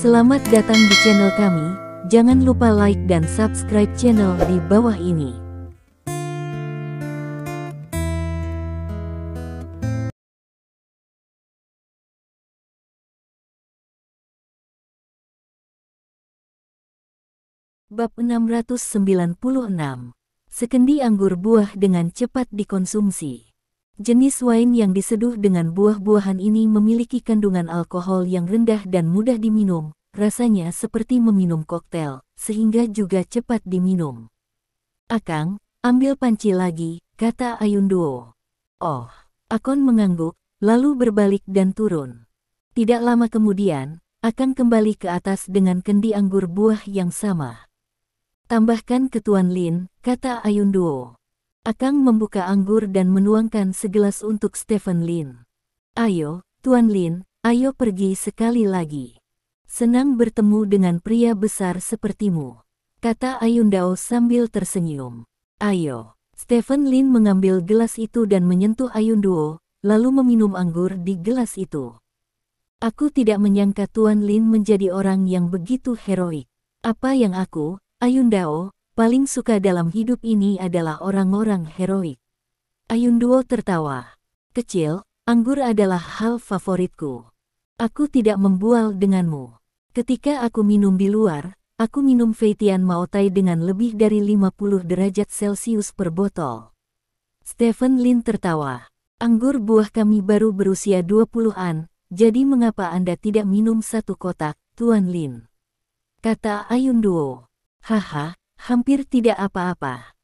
Selamat datang di channel kami, jangan lupa like dan subscribe channel di bawah ini. Bab 696. Sekendi anggur buah dengan cepat dikonsumsi. Jenis wine yang diseduh dengan buah-buahan ini memiliki kandungan alkohol yang rendah dan mudah diminum, rasanya seperti meminum koktail, sehingga juga cepat diminum. "Akang, ambil panci lagi," kata Ayunduo. "Oh." Akon mengangguk, lalu berbalik dan turun. Tidak lama kemudian, Akang kembali ke atas dengan kendi anggur buah yang sama. "Tambahkan ke Tuan Lin," kata Ayunduo. Akang membuka anggur dan menuangkan segelas untuk Stephen Lin. "Ayo, Tuan Lin, ayo pergi sekali lagi. Senang bertemu dengan pria besar sepertimu," kata Ayundao sambil tersenyum. "Ayo." Stephen Lin mengambil gelas itu dan menyentuh Ayunduo, lalu meminum anggur di gelas itu. "Aku tidak menyangka Tuan Lin menjadi orang yang begitu heroik. Apa yang aku, Ayundao, paling suka dalam hidup ini adalah orang-orang heroik." Ayunduo tertawa. "Kecil, anggur adalah hal favoritku. Aku tidak membual denganmu. Ketika aku minum di luar, aku minum Feitian Maotai dengan lebih dari 50 derajat Celcius per botol." Stephen Lin tertawa. "Anggur buah kami baru berusia 20-an, jadi mengapa Anda tidak minum satu kotak, Tuan Lin?" kata Ayunduo. "Haha, hampir tidak apa-apa."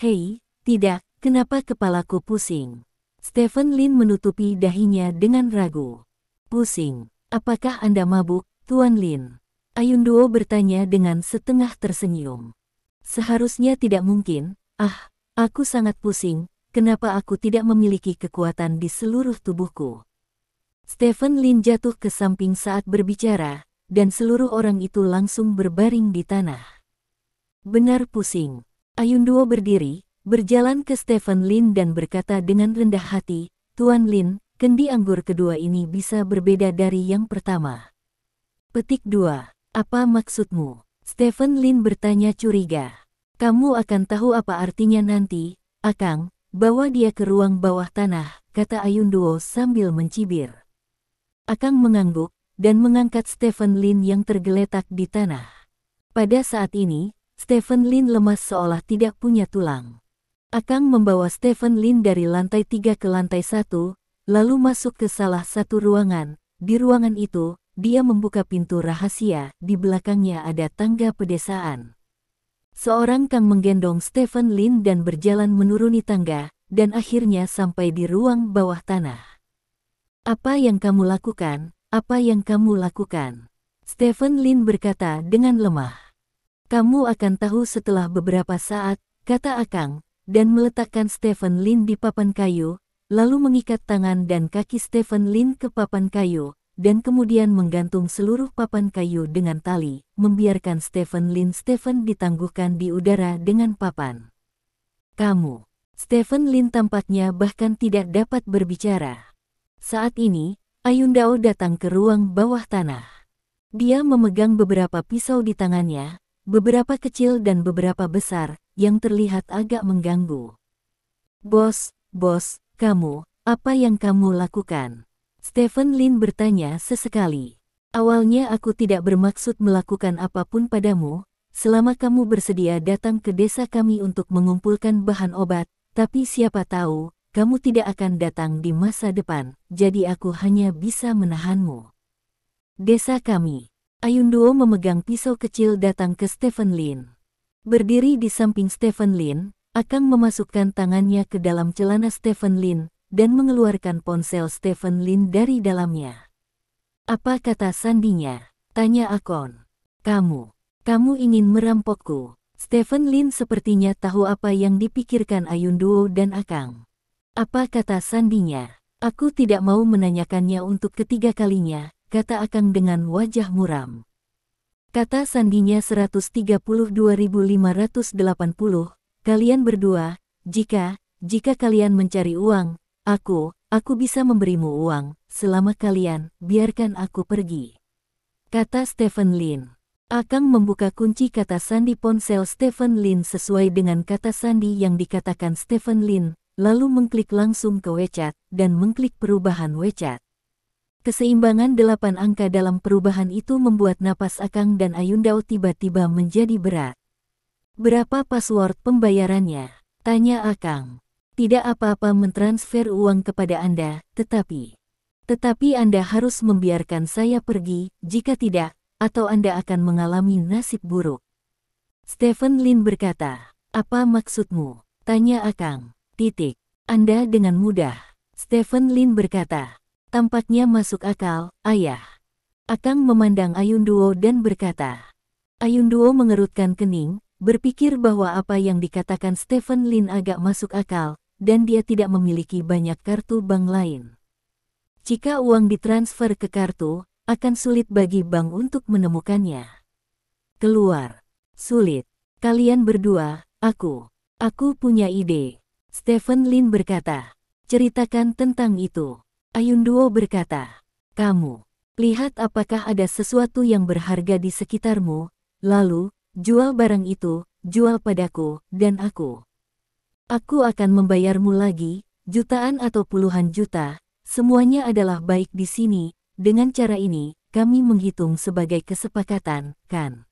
"Hei, tidak, kenapa kepalaku pusing?" Stephen Lin menutupi dahinya dengan ragu. "Pusing? Apakah Anda mabuk, Tuan Lin?" Ayunduo bertanya dengan setengah tersenyum. "Seharusnya tidak mungkin. Aku sangat pusing, kenapa aku tidak memiliki kekuatan di seluruh tubuhku?" Stephen Lin jatuh ke samping saat berbicara, dan seluruh orang itu langsung berbaring di tanah. "Benar pusing." Ayunduo berdiri, berjalan ke Stephen Lin dan berkata dengan rendah hati, "Tuan Lin, kendi anggur kedua ini bisa berbeda dari yang pertama." Petik 2. "Apa maksudmu?" Stephen Lin bertanya curiga. "Kamu akan tahu apa artinya nanti, Akang. Bawa dia ke ruang bawah tanah," kata Ayunduo sambil mencibir. Akang mengangguk, dan mengangkat Stephen Lin yang tergeletak di tanah. Pada saat ini, Stephen Lin lemas seolah tidak punya tulang. Akang membawa Stephen Lin dari lantai 3 ke lantai 1, lalu masuk ke salah satu ruangan. Di ruangan itu, dia membuka pintu rahasia, di belakangnya ada tangga pedesaan. Seorang kang menggendong Stephen Lin dan berjalan menuruni tangga, dan akhirnya sampai di ruang bawah tanah. "Apa yang kamu lakukan? Apa yang kamu lakukan?" Stephen Lin berkata dengan lemah. "Kamu akan tahu setelah beberapa saat," kata Akang, dan meletakkan Stephen Lin di papan kayu, lalu mengikat tangan dan kaki Stephen Lin ke papan kayu, dan kemudian menggantung seluruh papan kayu dengan tali, membiarkan Stephen Lin ditangguhkan di udara dengan papan. "Kamu." Stephen Lin tampaknya bahkan tidak dapat berbicara. Saat ini, Ayundao datang ke ruang bawah tanah. Dia memegang beberapa pisau di tangannya, beberapa kecil dan beberapa besar, yang terlihat agak mengganggu. Bos, kamu, apa yang kamu lakukan?" Stephen Lin bertanya sesekali. "Awalnya aku tidak bermaksud melakukan apapun padamu, selama kamu bersedia datang ke desa kami untuk mengumpulkan bahan obat, tapi siapa tahu, kamu tidak akan datang di masa depan, jadi aku hanya bisa menahanmu." "Desa kami." Ayunduo memegang pisau kecil datang ke Stephen Lin. Berdiri di samping Stephen Lin, Akang memasukkan tangannya ke dalam celana Stephen Lin, dan mengeluarkan ponsel Stephen Lin dari dalamnya. "Apa kata sandinya?" tanya Akon. Kamu ingin merampokku." Stephen Lin sepertinya tahu apa yang dipikirkan Ayunduo dan Akang. "Apa kata sandinya?" "Aku tidak mau menanyakannya untuk ketiga kalinya," kata Akang dengan wajah muram. "Kata sandinya 132.580, kalian berdua, jika kalian mencari uang, aku bisa memberimu uang, selama kalian biarkan aku pergi." kata Stephen Lin. Akang membuka kunci kata sandi ponsel Stephen Lin sesuai dengan kata sandi yang dikatakan Stephen Lin, lalu mengklik langsung ke WeChat dan mengklik perubahan WeChat. Keseimbangan 8 angka dalam perubahan itu membuat napas Akang dan Ayundao tiba-tiba menjadi berat. Berapa password pembayarannya? Tanya Akang. Tidak apa-apa mentransfer uang kepada Anda, tetapi Anda harus membiarkan saya pergi, jika tidak, atau Anda akan mengalami nasib buruk. Stephen Lin berkata, apa maksudmu? Tanya Akang. Anda dengan mudah. Stephen Lin berkata, tampaknya masuk akal, ayah. Akang memandang Ayunduo dan berkata. Ayunduo mengerutkan kening, berpikir bahwa apa yang dikatakan Stephen Lin agak masuk akal, dan dia tidak memiliki banyak kartu bank lain. Jika uang ditransfer ke kartu, akan sulit bagi bank untuk menemukannya. Keluar. Sulit. Kalian berdua, aku punya ide. Stephen Lin berkata. Ceritakan tentang itu. Ayunduo berkata. Kamu lihat apakah ada sesuatu yang berharga di sekitarmu, lalu, jual barang itu, jual padaku, dan aku akan membayarmu lagi, jutaan atau puluhan juta, semuanya adalah baik di sini, dengan cara ini, kami menghitung sebagai kesepakatan, kan?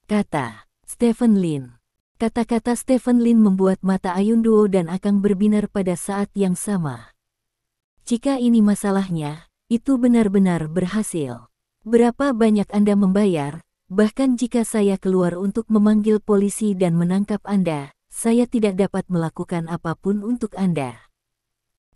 Kata Stephen Lin. Kata-kata Stephen Lin membuat mata Ayunduo dan Akang berbinar pada saat yang sama. Jika ini masalahnya, itu benar-benar berhasil. Berapa banyak Anda membayar? Bahkan jika saya keluar untuk memanggil polisi dan menangkap Anda, saya tidak dapat melakukan apapun untuk Anda.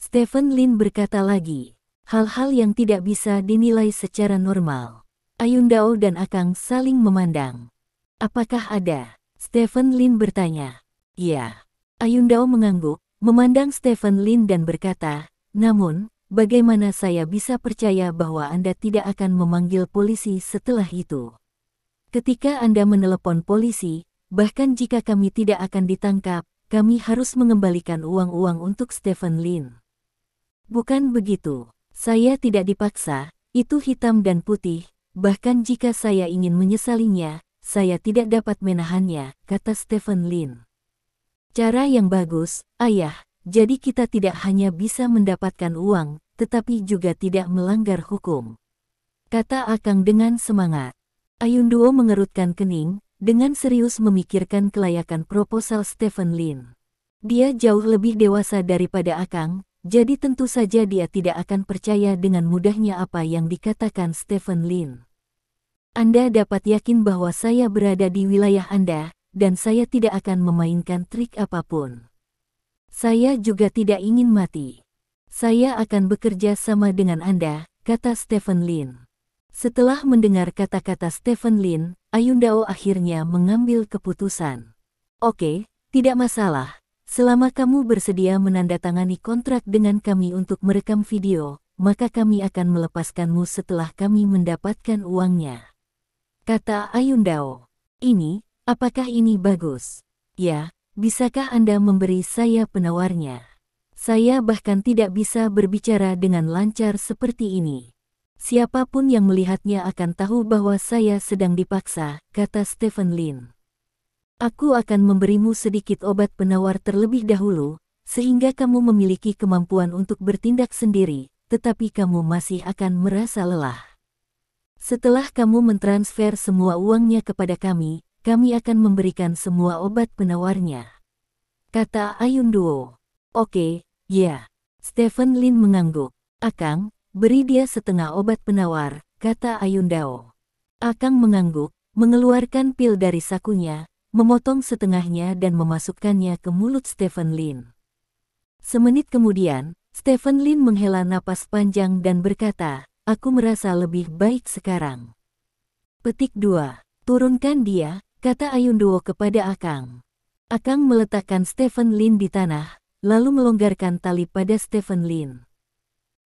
Stephen Lin berkata lagi, hal-hal yang tidak bisa dinilai secara normal. Ayundao dan Akang saling memandang. Apakah ada? Stephen Lin bertanya. Ya. Ayundao mengangguk, memandang Stephen Lin dan berkata, namun, bagaimana saya bisa percaya bahwa Anda tidak akan memanggil polisi setelah itu? Ketika Anda menelepon polisi, bahkan jika kami tidak akan ditangkap, kami harus mengembalikan uang-uang untuk Stephen Lin. Bukan begitu. Saya tidak dipaksa, itu hitam dan putih, bahkan jika saya ingin menyesalinya, saya tidak dapat menahannya, kata Stephen Lin. Cara yang bagus, ayah, jadi kita tidak hanya bisa mendapatkan uang, tetapi juga tidak melanggar hukum. Kata Akang dengan semangat. Ayunduo mengerutkan kening, dengan serius memikirkan kelayakan proposal Stephen Lin. Dia jauh lebih dewasa daripada Akang, jadi tentu saja dia tidak akan percaya dengan mudahnya apa yang dikatakan Stephen Lin. Anda dapat yakin bahwa saya berada di wilayah Anda, dan saya tidak akan memainkan trik apapun. Saya juga tidak ingin mati. Saya akan bekerja sama dengan Anda, kata Stephen Lin. Setelah mendengar kata-kata Stephen Lin, Ayundao akhirnya mengambil keputusan. Oke, tidak masalah. Selama kamu bersedia menandatangani kontrak dengan kami untuk merekam video, maka kami akan melepaskanmu setelah kami mendapatkan uangnya. Kata Ayundao. Apakah ini bagus? Ya, bisakah Anda memberi saya penawarnya? Saya bahkan tidak bisa berbicara dengan lancar seperti ini. Siapapun yang melihatnya akan tahu bahwa saya sedang dipaksa, kata Stephen Lin. Aku akan memberimu sedikit obat penawar terlebih dahulu, sehingga kamu memiliki kemampuan untuk bertindak sendiri, tetapi kamu masih akan merasa lelah. Setelah kamu mentransfer semua uangnya kepada kami akan memberikan semua obat penawarnya. Kata Ayunduo. Oke, ya. Stephen Lin mengangguk. Akang, beri dia setengah obat penawar, kata Ayundao. Akang mengangguk, mengeluarkan pil dari sakunya, memotong setengahnya dan memasukkannya ke mulut Stephen Lin. Semenit kemudian, Stephen Lin menghela napas panjang dan berkata, aku merasa lebih baik sekarang. Petik 2. Turunkan dia, kata Ayundao kepada Akang. Akang meletakkan Stephen Lin di tanah, lalu melonggarkan tali pada Stephen Lin.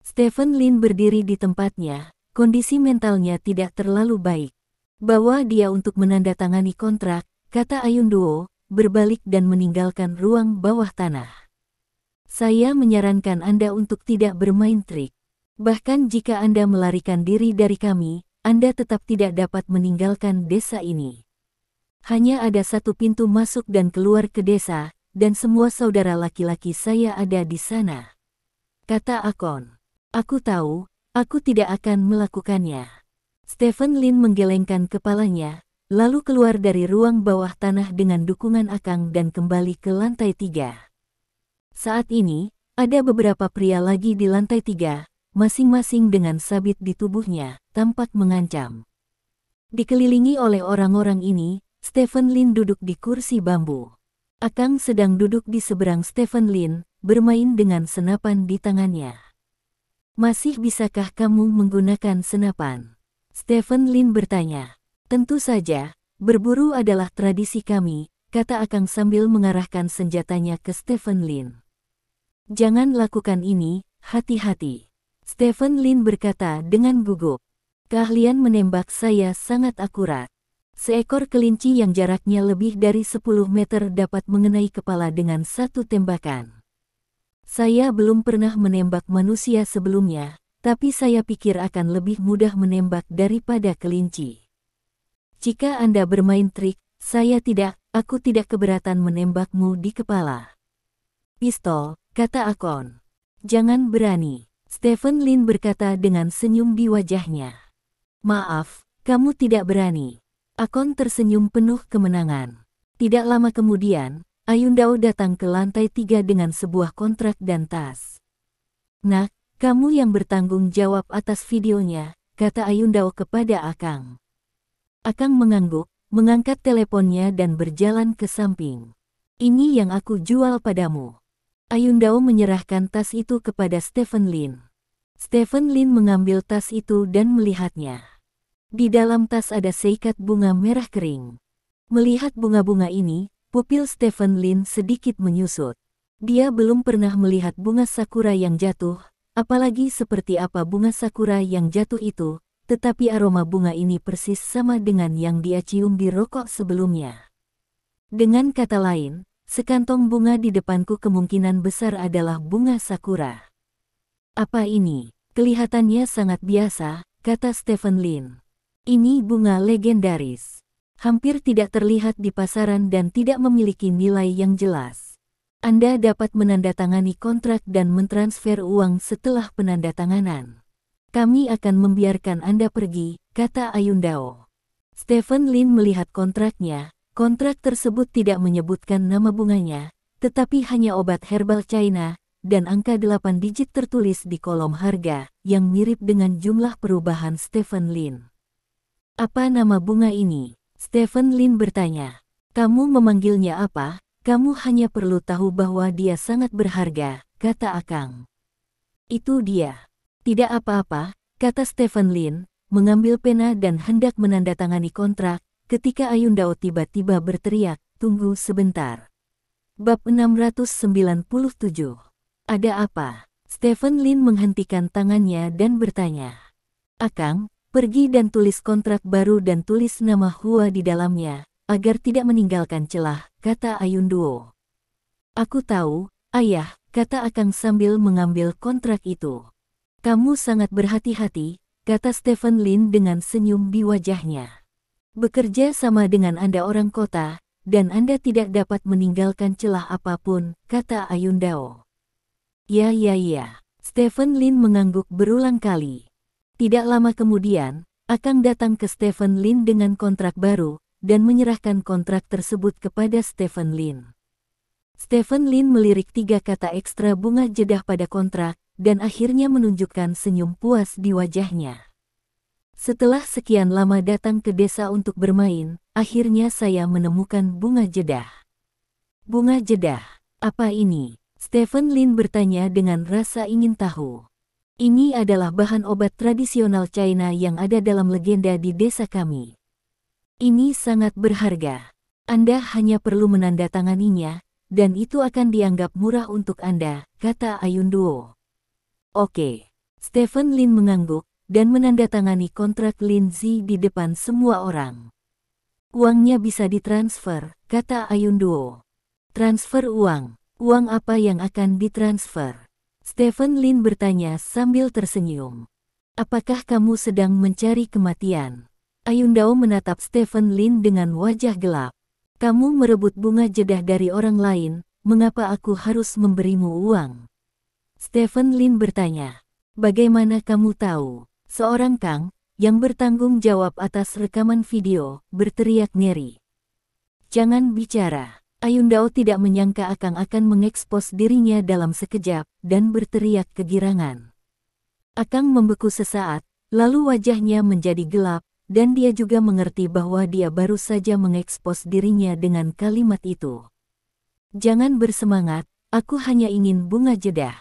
Stephen Lin berdiri di tempatnya, kondisi mentalnya tidak terlalu baik. Bawa dia untuk menandatangani kontrak, kata Ayundao, berbalik dan meninggalkan ruang bawah tanah. Saya menyarankan Anda untuk tidak bermain trik. Bahkan jika Anda melarikan diri dari kami, Anda tetap tidak dapat meninggalkan desa ini. Hanya ada satu pintu masuk dan keluar ke desa, dan semua saudara laki-laki saya ada di sana. Kata Akon. Aku tahu, aku tidak akan melakukannya. Stephen Lin menggelengkan kepalanya, lalu keluar dari ruang bawah tanah dengan dukungan Akang dan kembali ke lantai 3. Saat ini, ada beberapa pria lagi di lantai 3, masing-masing dengan sabit di tubuhnya, tampak mengancam. Dikelilingi oleh orang-orang ini, Stephen Lin duduk di kursi bambu. Akang sedang duduk di seberang Stephen Lin, bermain dengan senapan di tangannya. Masih bisakah kamu menggunakan senapan? Stephen Lin bertanya. Tentu saja, berburu adalah tradisi kami, kata Akang sambil mengarahkan senjatanya ke Stephen Lin. Jangan lakukan ini, hati-hati. Stephen Lin berkata dengan gugup. Keahlian menembak saya sangat akurat. Seekor kelinci yang jaraknya lebih dari 10 meter dapat mengenai kepala dengan satu tembakan. Saya belum pernah menembak manusia sebelumnya, tapi saya pikir akan lebih mudah menembak daripada kelinci. Jika Anda bermain trik, aku tidak keberatan menembakmu di kepala. Pistol, kata Akon. Jangan berani. Stephen Lin berkata dengan senyum di wajahnya. Maaf, kamu tidak berani. Akon tersenyum penuh kemenangan. Tidak lama kemudian, Ayundao datang ke lantai 3 dengan sebuah kontrak dan tas. Nak, kamu yang bertanggung jawab atas videonya, kata Ayundao kepada Akang. Akang mengangguk, mengangkat teleponnya dan berjalan ke samping. Ini yang aku jual padamu. Ayundao menyerahkan tas itu kepada Stephen Lin. Stephen Lin mengambil tas itu dan melihatnya. Di dalam tas ada seikat bunga merah kering. Melihat bunga-bunga ini, pupil Stephen Lin sedikit menyusut. Dia belum pernah melihat bunga sakura yang jatuh, apalagi seperti apa bunga sakura yang jatuh itu, tetapi aroma bunga ini persis sama dengan yang dia cium di rokok sebelumnya. Dengan kata lain, sekantong bunga di depanku kemungkinan besar adalah bunga sakura. Apa ini? Kelihatannya sangat biasa, kata Stephen Lin. Ini bunga legendaris. Hampir tidak terlihat di pasaran dan tidak memiliki nilai yang jelas. Anda dapat menandatangani kontrak dan mentransfer uang setelah penandatanganan. Kami akan membiarkan Anda pergi, kata Ayundao. Stephen Lin melihat kontraknya. Kontrak tersebut tidak menyebutkan nama bunganya, tetapi hanya obat herbal China, dan angka 8 digit tertulis di kolom harga, yang mirip dengan jumlah perubahan Stephen Lin. Apa nama bunga ini? Stephen Lin bertanya. Kamu memanggilnya apa? Kamu hanya perlu tahu bahwa dia sangat berharga, kata Akang. Itu dia. Tidak apa-apa, kata Stephen Lin, mengambil pena dan hendak menandatangani kontrak, ketika Ayundao tiba-tiba berteriak, tunggu sebentar. Bab 697. Ada apa? Stephen Lin menghentikan tangannya dan bertanya. Akang, pergi dan tulis kontrak baru dan tulis nama Hua di dalamnya, agar tidak meninggalkan celah, kata Ayundao. Aku tahu, ayah, kata Akang sambil mengambil kontrak itu. Kamu sangat berhati-hati, kata Stephen Lin dengan senyum di wajahnya. Bekerja sama dengan Anda orang kota, dan Anda tidak dapat meninggalkan celah apapun, kata Ayundao. Ya. Stephen Lin mengangguk berulang kali. Tidak lama kemudian, Akang datang ke Stephen Lin dengan kontrak baru, dan menyerahkan kontrak tersebut kepada Stephen Lin. Stephen Lin melirik 3 kata ekstra bunga jedah pada kontrak, dan akhirnya menunjukkan senyum puas di wajahnya. Setelah sekian lama datang ke desa untuk bermain, akhirnya saya menemukan bunga jedah. Bunga jedah, apa ini? Stephen Lin bertanya dengan rasa ingin tahu. Ini adalah bahan obat tradisional China yang ada dalam legenda di desa kami. Ini sangat berharga. Anda hanya perlu menandatanganinya, dan itu akan dianggap murah untuk Anda, kata Ayundao. Oke. Stephen Lin mengangguk, dan menandatangani kontrak Lin Zi di depan semua orang. Uangnya bisa ditransfer, kata Ayundao. Transfer uang. Uang apa yang akan ditransfer? Stephen Lin bertanya sambil tersenyum. Apakah kamu sedang mencari kematian? Ayundao menatap Stephen Lin dengan wajah gelap. Kamu merebut bunga jedah dari orang lain, mengapa aku harus memberimu uang? Stephen Lin bertanya. Bagaimana kamu tahu? Seorang Kang, yang bertanggung jawab atas rekaman video, berteriak ngeri. Jangan bicara. Ayundao tidak menyangka Akang akan mengekspos dirinya dalam sekejap, dan berteriak kegirangan. Akang membeku sesaat, lalu wajahnya menjadi gelap, dan dia juga mengerti bahwa dia baru saja mengekspos dirinya dengan kalimat itu. Jangan bersemangat, aku hanya ingin bunga jedah.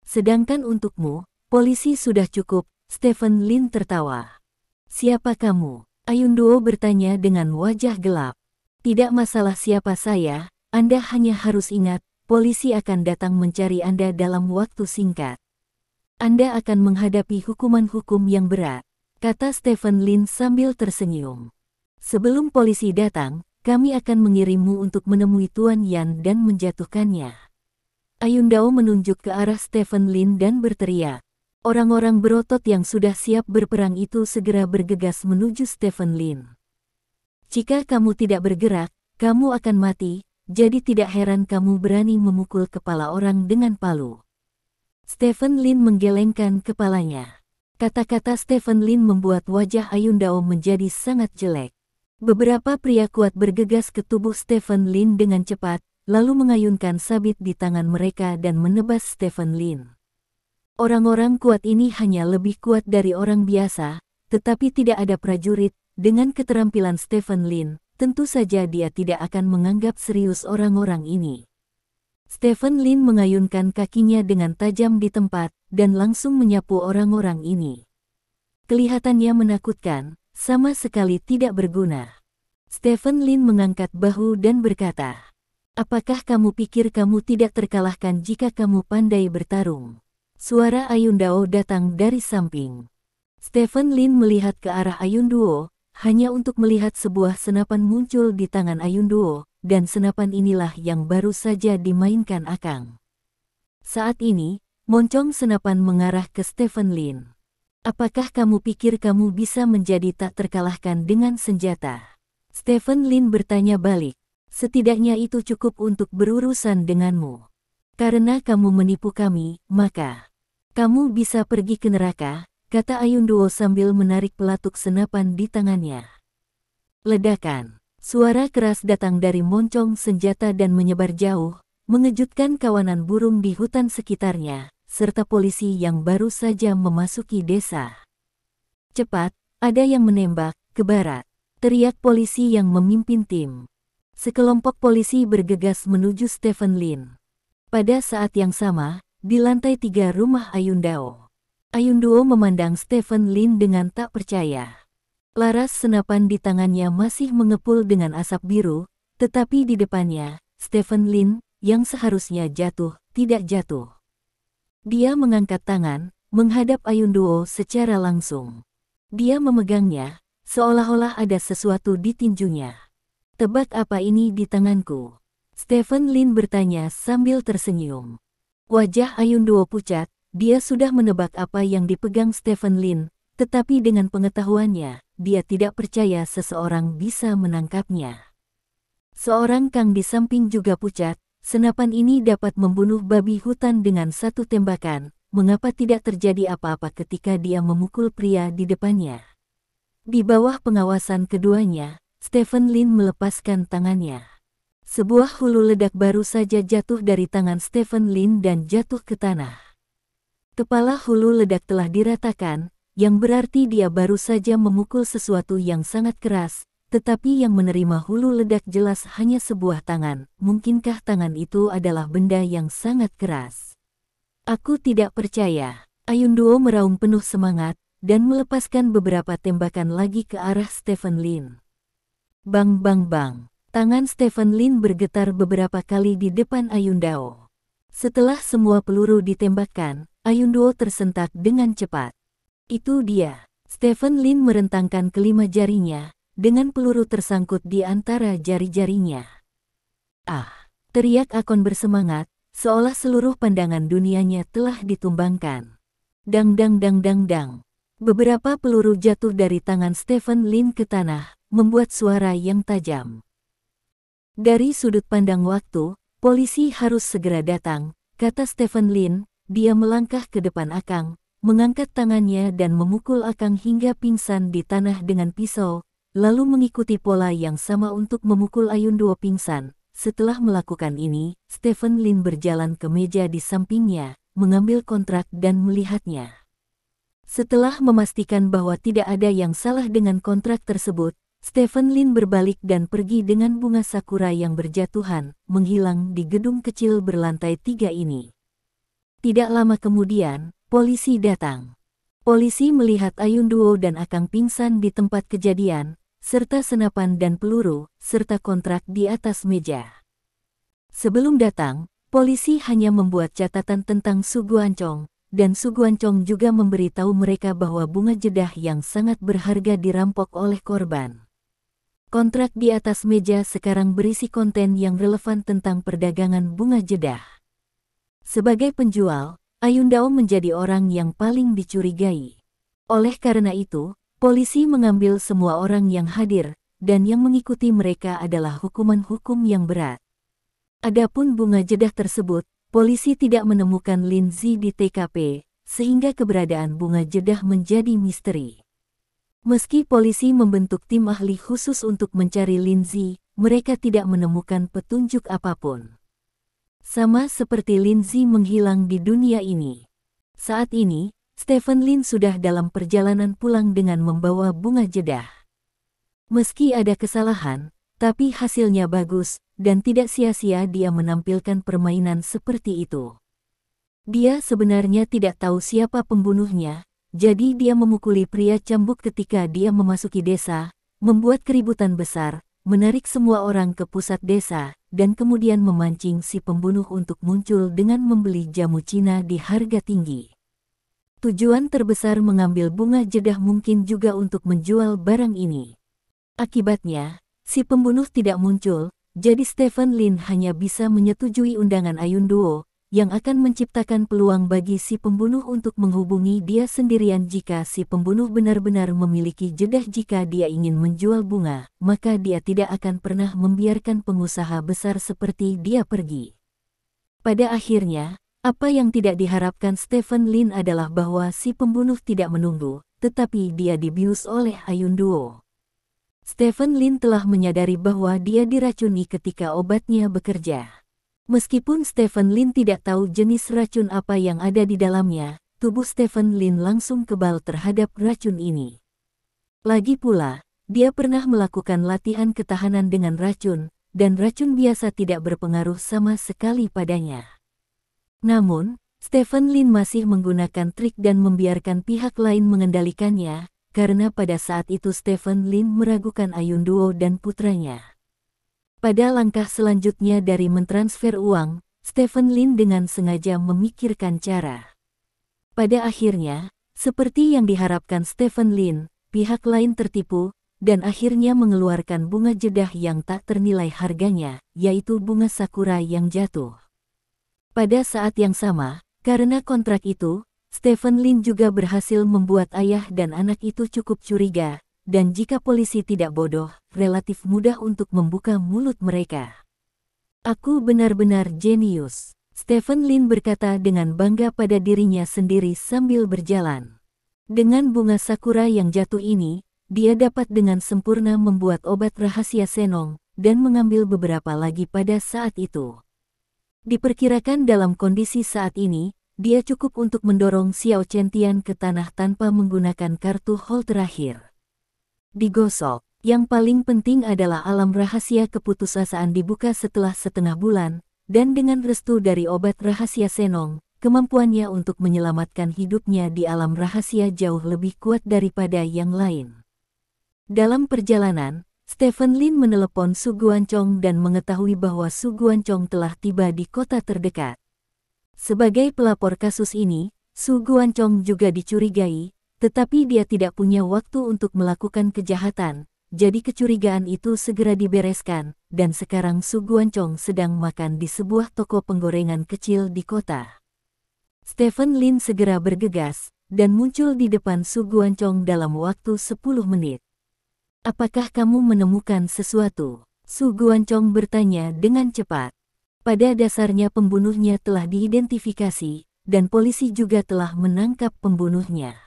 Sedangkan untukmu, polisi sudah cukup, Stephen Lin tertawa. Siapa kamu? Ayundao bertanya dengan wajah gelap. Tidak masalah siapa saya, Anda hanya harus ingat, polisi akan datang mencari Anda dalam waktu singkat. Anda akan menghadapi hukuman-hukum yang berat, kata Stephen Lin sambil tersenyum. Sebelum polisi datang, kami akan mengirimmu untuk menemui Tuan Yan dan menjatuhkannya. Ayundao menunjuk ke arah Stephen Lin dan berteriak. Orang-orang berotot yang sudah siap berperang itu segera bergegas menuju Stephen Lin. Jika kamu tidak bergerak, kamu akan mati, jadi tidak heran kamu berani memukul kepala orang dengan palu. Stephen Lin menggelengkan kepalanya. Kata-kata Stephen Lin membuat wajah Ayundao menjadi sangat jelek. Beberapa pria kuat bergegas ke tubuh Stephen Lin dengan cepat, lalu mengayunkan sabit di tangan mereka dan menebas Stephen Lin. Orang-orang kuat ini hanya lebih kuat dari orang biasa, tetapi tidak ada prajurit. Dengan keterampilan Stephen Lin, tentu saja dia tidak akan menganggap serius orang-orang ini. Stephen Lin mengayunkan kakinya dengan tajam di tempat, dan langsung menyapu orang-orang ini. Kelihatannya menakutkan, sama sekali tidak berguna. Stephen Lin mengangkat bahu dan berkata, apakah kamu pikir kamu tidak terkalahkan jika kamu pandai bertarung? Suara Ayundao datang dari samping. Stephen Lin melihat ke arah Ayundao, hanya untuk melihat sebuah senapan muncul di tangan Ayundao, dan senapan inilah yang baru saja dimainkan Akang. Saat ini, moncong senapan mengarah ke Stephen Lin. Apakah kamu pikir kamu bisa menjadi tak terkalahkan dengan senjata? Stephen Lin bertanya balik. Setidaknya itu cukup untuk berurusan denganmu. Karena kamu menipu kami, maka kamu bisa pergi ke neraka, kata Ayundao sambil menarik pelatuk senapan di tangannya. Ledakan. Suara keras datang dari moncong senjata dan menyebar jauh, mengejutkan kawanan burung di hutan sekitarnya, serta polisi yang baru saja memasuki desa. Cepat, ada yang menembak, ke barat. Teriak polisi yang memimpin tim. Sekelompok polisi bergegas menuju Stephen Lin. Pada saat yang sama, di lantai 3 rumah Ayundao. Ayundao memandang Stephen Lin dengan tak percaya. Laras senapan di tangannya masih mengepul dengan asap biru, tetapi di depannya, Stephen Lin, yang seharusnya jatuh, tidak jatuh. Dia mengangkat tangan, menghadap Ayundao secara langsung. Dia memegangnya, seolah-olah ada sesuatu di tinjunya. Tebak apa ini di tanganku? Stephen Lin bertanya sambil tersenyum. Wajah Ayundao pucat, dia sudah menebak apa yang dipegang Stephen Lin, tetapi dengan pengetahuannya, dia tidak percaya seseorang bisa menangkapnya. Seorang Kang di samping juga pucat, senapan ini dapat membunuh babi hutan dengan satu tembakan, mengapa tidak terjadi apa-apa ketika dia memukul pria di depannya? Di bawah pengawasan keduanya, Stephen Lin melepaskan tangannya. Sebuah hulu ledak baru saja jatuh dari tangan Stephen Lin dan jatuh ke tanah. Kepala hulu ledak telah diratakan, yang berarti dia baru saja memukul sesuatu yang sangat keras, tetapi yang menerima hulu ledak jelas hanya sebuah tangan. Mungkinkah tangan itu adalah benda yang sangat keras? Aku tidak percaya. Ayundao meraung penuh semangat, dan melepaskan beberapa tembakan lagi ke arah Stephen Lin. Bang bang bang. Tangan Stephen Lin bergetar beberapa kali di depan Ayundao. Setelah semua peluru ditembakkan, Ayundao tersentak dengan cepat. Itu dia. Stephen Lin merentangkan kelima jarinya, dengan peluru tersangkut di antara jari-jarinya. Ah! Teriak Akon bersemangat, seolah seluruh pandangan dunianya telah ditumbangkan. Dang dang dang dang dang. Beberapa peluru jatuh dari tangan Stephen Lin ke tanah, membuat suara yang tajam. Dari sudut pandang waktu, polisi harus segera datang, kata Stephen Lin. Dia melangkah ke depan Akang, mengangkat tangannya dan memukul Akang hingga pingsan di tanah dengan pisau, lalu mengikuti pola yang sama untuk memukul Ayunduo pingsan. Setelah melakukan ini, Stephen Lin berjalan ke meja di sampingnya, mengambil kontrak dan melihatnya. Setelah memastikan bahwa tidak ada yang salah dengan kontrak tersebut, Stephen Lin berbalik dan pergi dengan bunga sakura yang berjatuhan, menghilang di gedung kecil berlantai 3 ini. Tidak lama kemudian, polisi datang. Polisi melihat Ayunduo dan Akang pingsan di tempat kejadian, serta senapan dan peluru, serta kontrak di atas meja. Sebelum datang, polisi hanya membuat catatan tentang Su Guancong, dan Su Guancong juga memberitahu mereka bahwa bunga jedah yang sangat berharga dirampok oleh korban. Kontrak di atas meja sekarang berisi konten yang relevan tentang perdagangan bunga jedah. Sebagai penjual, Ayundao menjadi orang yang paling dicurigai. Oleh karena itu, polisi mengambil semua orang yang hadir, dan yang mengikuti mereka adalah hukuman hukum yang berat. Adapun bunga jedah tersebut, polisi tidak menemukan Lin Zi di TKP, sehingga keberadaan bunga jedah menjadi misteri. Meski polisi membentuk tim ahli khusus untuk mencari Lin Zi, mereka tidak menemukan petunjuk apapun. Sama seperti Lin Zi menghilang di dunia ini. Saat ini, Stephen Lin sudah dalam perjalanan pulang dengan membawa bunga jedah. Meski ada kesalahan, tapi hasilnya bagus, dan tidak sia-sia dia menampilkan permainan seperti itu. Dia sebenarnya tidak tahu siapa pembunuhnya, jadi dia memukuli pria cambuk ketika dia memasuki desa, membuat keributan besar, menarik semua orang ke pusat desa, dan kemudian memancing si pembunuh untuk muncul dengan membeli jamu Cina di harga tinggi. Tujuan terbesar mengambil bunga jedah mungkin juga untuk menjual barang ini. Akibatnya, si pembunuh tidak muncul, jadi Stephen Lin hanya bisa menyetujui undangan Ayunduo, yang akan menciptakan peluang bagi si pembunuh untuk menghubungi dia sendirian jika si pembunuh benar-benar memiliki jedah. Jika dia ingin menjual bunga, maka dia tidak akan pernah membiarkan pengusaha besar seperti dia pergi. Pada akhirnya, apa yang tidak diharapkan Stephen Lin adalah bahwa si pembunuh tidak menunggu, tetapi dia dibius oleh Ayunduo. Stephen Lin telah menyadari bahwa dia diracuni ketika obatnya bekerja. Meskipun Stephen Lin tidak tahu jenis racun apa yang ada di dalamnya, tubuh Stephen Lin langsung kebal terhadap racun ini. Lagi pula, dia pernah melakukan latihan ketahanan dengan racun, dan racun biasa tidak berpengaruh sama sekali padanya. Namun, Stephen Lin masih menggunakan trik dan membiarkan pihak lain mengendalikannya, karena pada saat itu Stephen Lin meragukan Ayunduo dan putranya. Pada langkah selanjutnya dari mentransfer uang, Stephen Lin dengan sengaja memikirkan cara. Pada akhirnya, seperti yang diharapkan Stephen Lin, pihak lain tertipu, dan akhirnya mengeluarkan bunga jedah yang tak ternilai harganya, yaitu bunga sakura yang jatuh. Pada saat yang sama, karena kontrak itu, Stephen Lin juga berhasil membuat ayah dan anak itu cukup curiga, dan jika polisi tidak bodoh, relatif mudah untuk membuka mulut mereka. Aku benar-benar jenius, Stephen Lin berkata dengan bangga pada dirinya sendiri sambil berjalan. Dengan bunga sakura yang jatuh ini, dia dapat dengan sempurna membuat obat rahasia Senong, dan mengambil beberapa lagi pada saat itu. Diperkirakan dalam kondisi saat ini, dia cukup untuk mendorong Xiao Chentian ke tanah tanpa menggunakan kartu hall terakhir. Digosok, yang paling penting adalah alam rahasia keputusasaan dibuka setelah setengah bulan, dan dengan restu dari obat rahasia Senong, kemampuannya untuk menyelamatkan hidupnya di alam rahasia jauh lebih kuat daripada yang lain. Dalam perjalanan, Stephen Lin menelepon Su Guancong dan mengetahui bahwa Su Guancong telah tiba di kota terdekat. Sebagai pelapor kasus ini, Su Guancong juga dicurigai, tetapi dia tidak punya waktu untuk melakukan kejahatan, jadi kecurigaan itu segera dibereskan, dan sekarang Su Guancong sedang makan di sebuah toko penggorengan kecil di kota. Stephen Lin segera bergegas, dan muncul di depan Su Guancong dalam waktu 10 menit. Apakah kamu menemukan sesuatu? Su Guancong bertanya dengan cepat. Pada dasarnya pembunuhnya telah diidentifikasi, dan polisi juga telah menangkap pembunuhnya.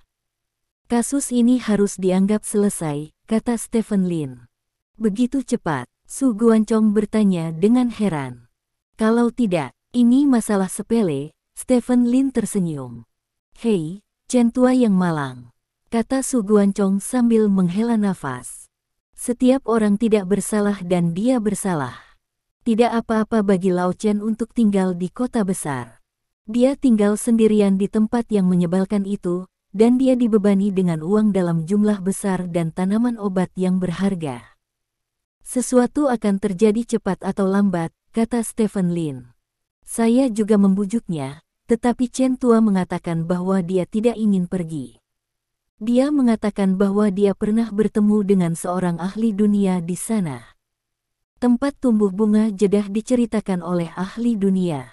Kasus ini harus dianggap selesai, kata Stephen Lin. Begitu cepat, Su Guancong bertanya dengan heran. Kalau tidak, ini masalah sepele, Stephen Lin tersenyum. Hei, Chen tua yang malang, kata Su Guancong sambil menghela nafas. Setiap orang tidak bersalah dan dia bersalah. Tidak apa-apa bagi Lao Chen untuk tinggal di kota besar. Dia tinggal sendirian di tempat yang menyebalkan itu, dan dia dibebani dengan uang dalam jumlah besar dan tanaman obat yang berharga. Sesuatu akan terjadi cepat atau lambat, kata Stephen Lin. Saya juga membujuknya, tetapi Chen tua mengatakan bahwa dia tidak ingin pergi. Dia mengatakan bahwa dia pernah bertemu dengan seorang ahli dunia di sana. Tempat tumbuh bunga jedah diceritakan oleh ahli dunia.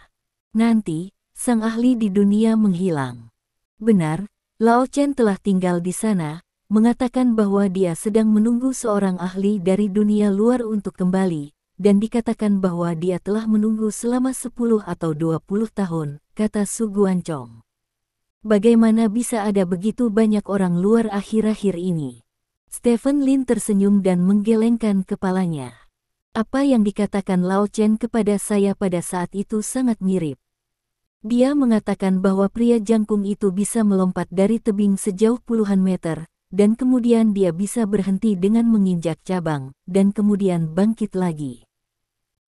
Nanti, sang ahli di dunia menghilang. Benar, Lao Chen telah tinggal di sana, mengatakan bahwa dia sedang menunggu seorang ahli dari dunia luar untuk kembali, dan dikatakan bahwa dia telah menunggu selama 10 atau 20 tahun, kata Su Guancong. Bagaimana bisa ada begitu banyak orang luar akhir-akhir ini? Stephen Lin tersenyum dan menggelengkan kepalanya. Apa yang dikatakan Lao Chen kepada saya pada saat itu sangat mirip. Dia mengatakan bahwa pria jangkung itu bisa melompat dari tebing sejauh puluhan meter, dan kemudian dia bisa berhenti dengan menginjak cabang, dan kemudian bangkit lagi.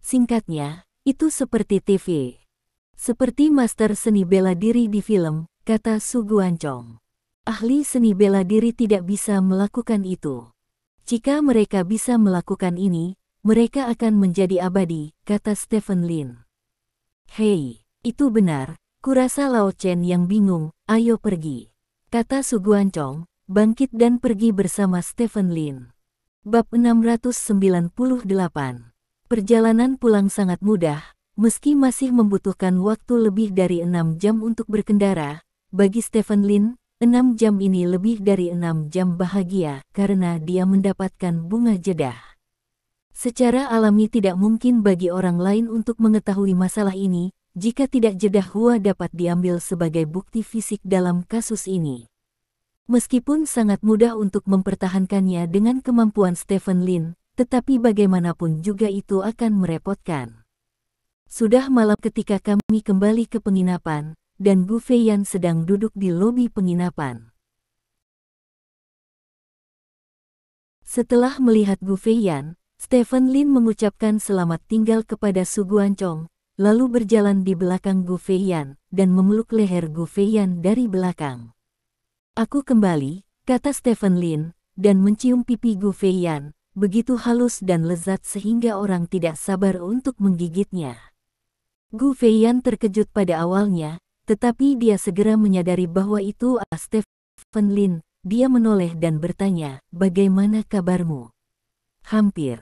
Singkatnya, itu seperti TV. Seperti master seni bela diri di film, kata Su Guancong. Ahli seni bela diri tidak bisa melakukan itu. Jika mereka bisa melakukan ini, mereka akan menjadi abadi, kata Stephen Lin. Hei, itu benar, kurasa Lao Chen yang bingung, ayo pergi. Kata Su Guancong, bangkit dan pergi bersama Stephen Lin. Bab 698. Perjalanan pulang sangat mudah, meski masih membutuhkan waktu lebih dari 6 jam untuk berkendara. Bagi Stephen Lin, 6 jam ini lebih dari 6 jam bahagia karena dia mendapatkan bunga jedah. Secara alami tidak mungkin bagi orang lain untuk mengetahui masalah ini, jika tidak jedah Hua dapat diambil sebagai bukti fisik dalam kasus ini. Meskipun sangat mudah untuk mempertahankannya dengan kemampuan Stephen Lin, tetapi bagaimanapun juga itu akan merepotkan. Sudah malam ketika kami kembali ke penginapan, dan Gu Feiyan sedang duduk di lobi penginapan. Setelah melihat Gu Feiyan, Stephen Lin mengucapkan selamat tinggal kepada Su Guancong, lalu berjalan di belakang Gu Feiyan, dan memeluk leher Gu Feiyan dari belakang. Aku kembali, kata Stephen Lin, dan mencium pipi Gu Feiyan, begitu halus dan lezat sehingga orang tidak sabar untuk menggigitnya. Gu Feiyan terkejut pada awalnya, tetapi dia segera menyadari bahwa itu Stephen Lin. Dia menoleh dan bertanya, bagaimana kabarmu? Hampir.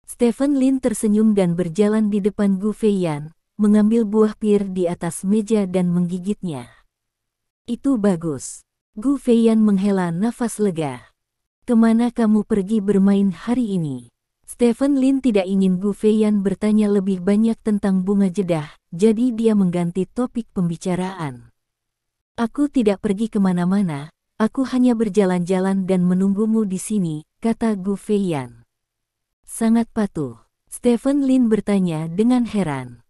Stephen Lin tersenyum dan berjalan di depan Gu Feiyan, mengambil buah pir di atas meja dan menggigitnya. Itu bagus. Gu Feiyan menghela nafas lega. Kemana kamu pergi bermain hari ini? Stephen Lin tidak ingin Gu Feiyan bertanya lebih banyak tentang bunga jedah, jadi dia mengganti topik pembicaraan. Aku tidak pergi kemana-mana, aku hanya berjalan-jalan dan menunggumu di sini, kata Gu Feiyan. Sangat patuh. Stephen Lin bertanya dengan heran.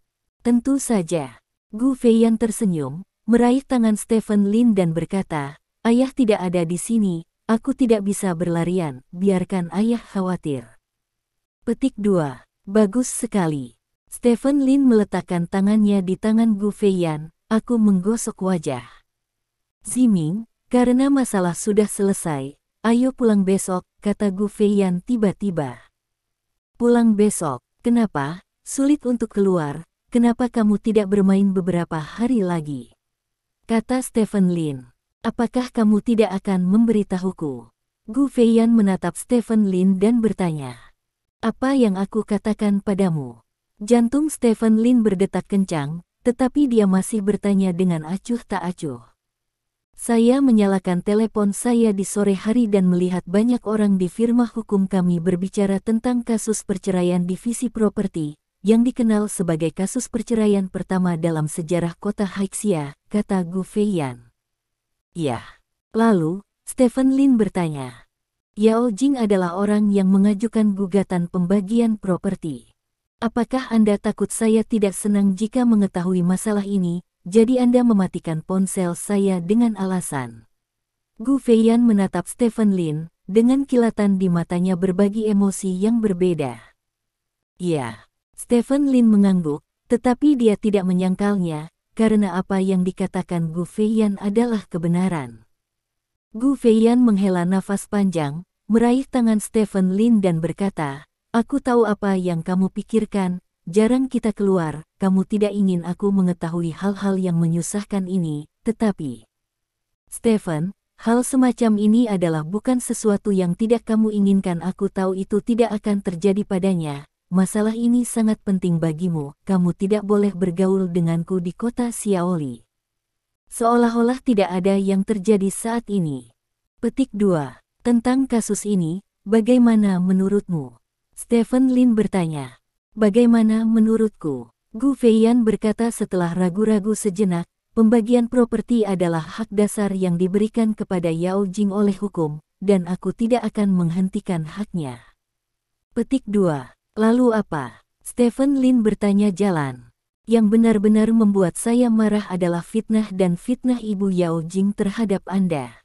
Tentu saja. Gu Feiyan tersenyum, meraih tangan Stephen Lin dan berkata, ayah tidak ada di sini, aku tidak bisa berlarian, biarkan ayah khawatir. Petik 2. Bagus sekali. Stephen Lin meletakkan tangannya di tangan Gu Feiyan, aku menggosok wajah. Ziming, karena masalah sudah selesai, ayo pulang besok, kata Gu Feiyan tiba-tiba. Pulang besok, kenapa? Sulit untuk keluar, kenapa kamu tidak bermain beberapa hari lagi? Kata Stephen Lin. Apakah kamu tidak akan memberitahuku? Gu Feiyan menatap Stephen Lin dan bertanya. Apa yang aku katakan padamu? Jantung Stephen Lin berdetak kencang, tetapi dia masih bertanya dengan acuh tak acuh. Saya menyalakan telepon saya di sore hari dan melihat banyak orang di firma hukum kami berbicara tentang kasus perceraian divisi properti, yang dikenal sebagai kasus perceraian pertama dalam sejarah kota Haixia, kata Gu Feiyan. Ya. Lalu, Stephen Lin bertanya. Yao Jing adalah orang yang mengajukan gugatan pembagian properti. Apakah Anda takut saya tidak senang jika mengetahui masalah ini? Jadi Anda mematikan ponsel saya dengan alasan. Gu Feiyan menatap Stephen Lin, dengan kilatan di matanya berbagi emosi yang berbeda. Ya, Stephen Lin mengangguk, tetapi dia tidak menyangkalnya, karena apa yang dikatakan Gu Feiyan adalah kebenaran. Gu Feiyan menghela nafas panjang, meraih tangan Stephen Lin dan berkata, "Aku tahu apa yang kamu pikirkan. Jarang kita keluar, kamu tidak ingin aku mengetahui hal-hal yang menyusahkan ini, tetapi... Stephen, hal semacam ini adalah bukan sesuatu yang tidak kamu inginkan. Aku tahu itu tidak akan terjadi padanya. Masalah ini sangat penting bagimu, kamu tidak boleh bergaul denganku di kota Xiaoli." Seolah-olah tidak ada yang terjadi saat ini. Petik 2. Tentang kasus ini, bagaimana menurutmu? Stephen Lin bertanya. Bagaimana menurutku? Gu Feiyan berkata setelah ragu-ragu sejenak, pembagian properti adalah hak dasar yang diberikan kepada Yao Jing oleh hukum, dan aku tidak akan menghentikan haknya. Petik 2. Lalu apa? Stephen Lin bertanya jalan. Yang benar-benar membuat saya marah adalah fitnah dan fitnah Ibu Yao Jing terhadap Anda.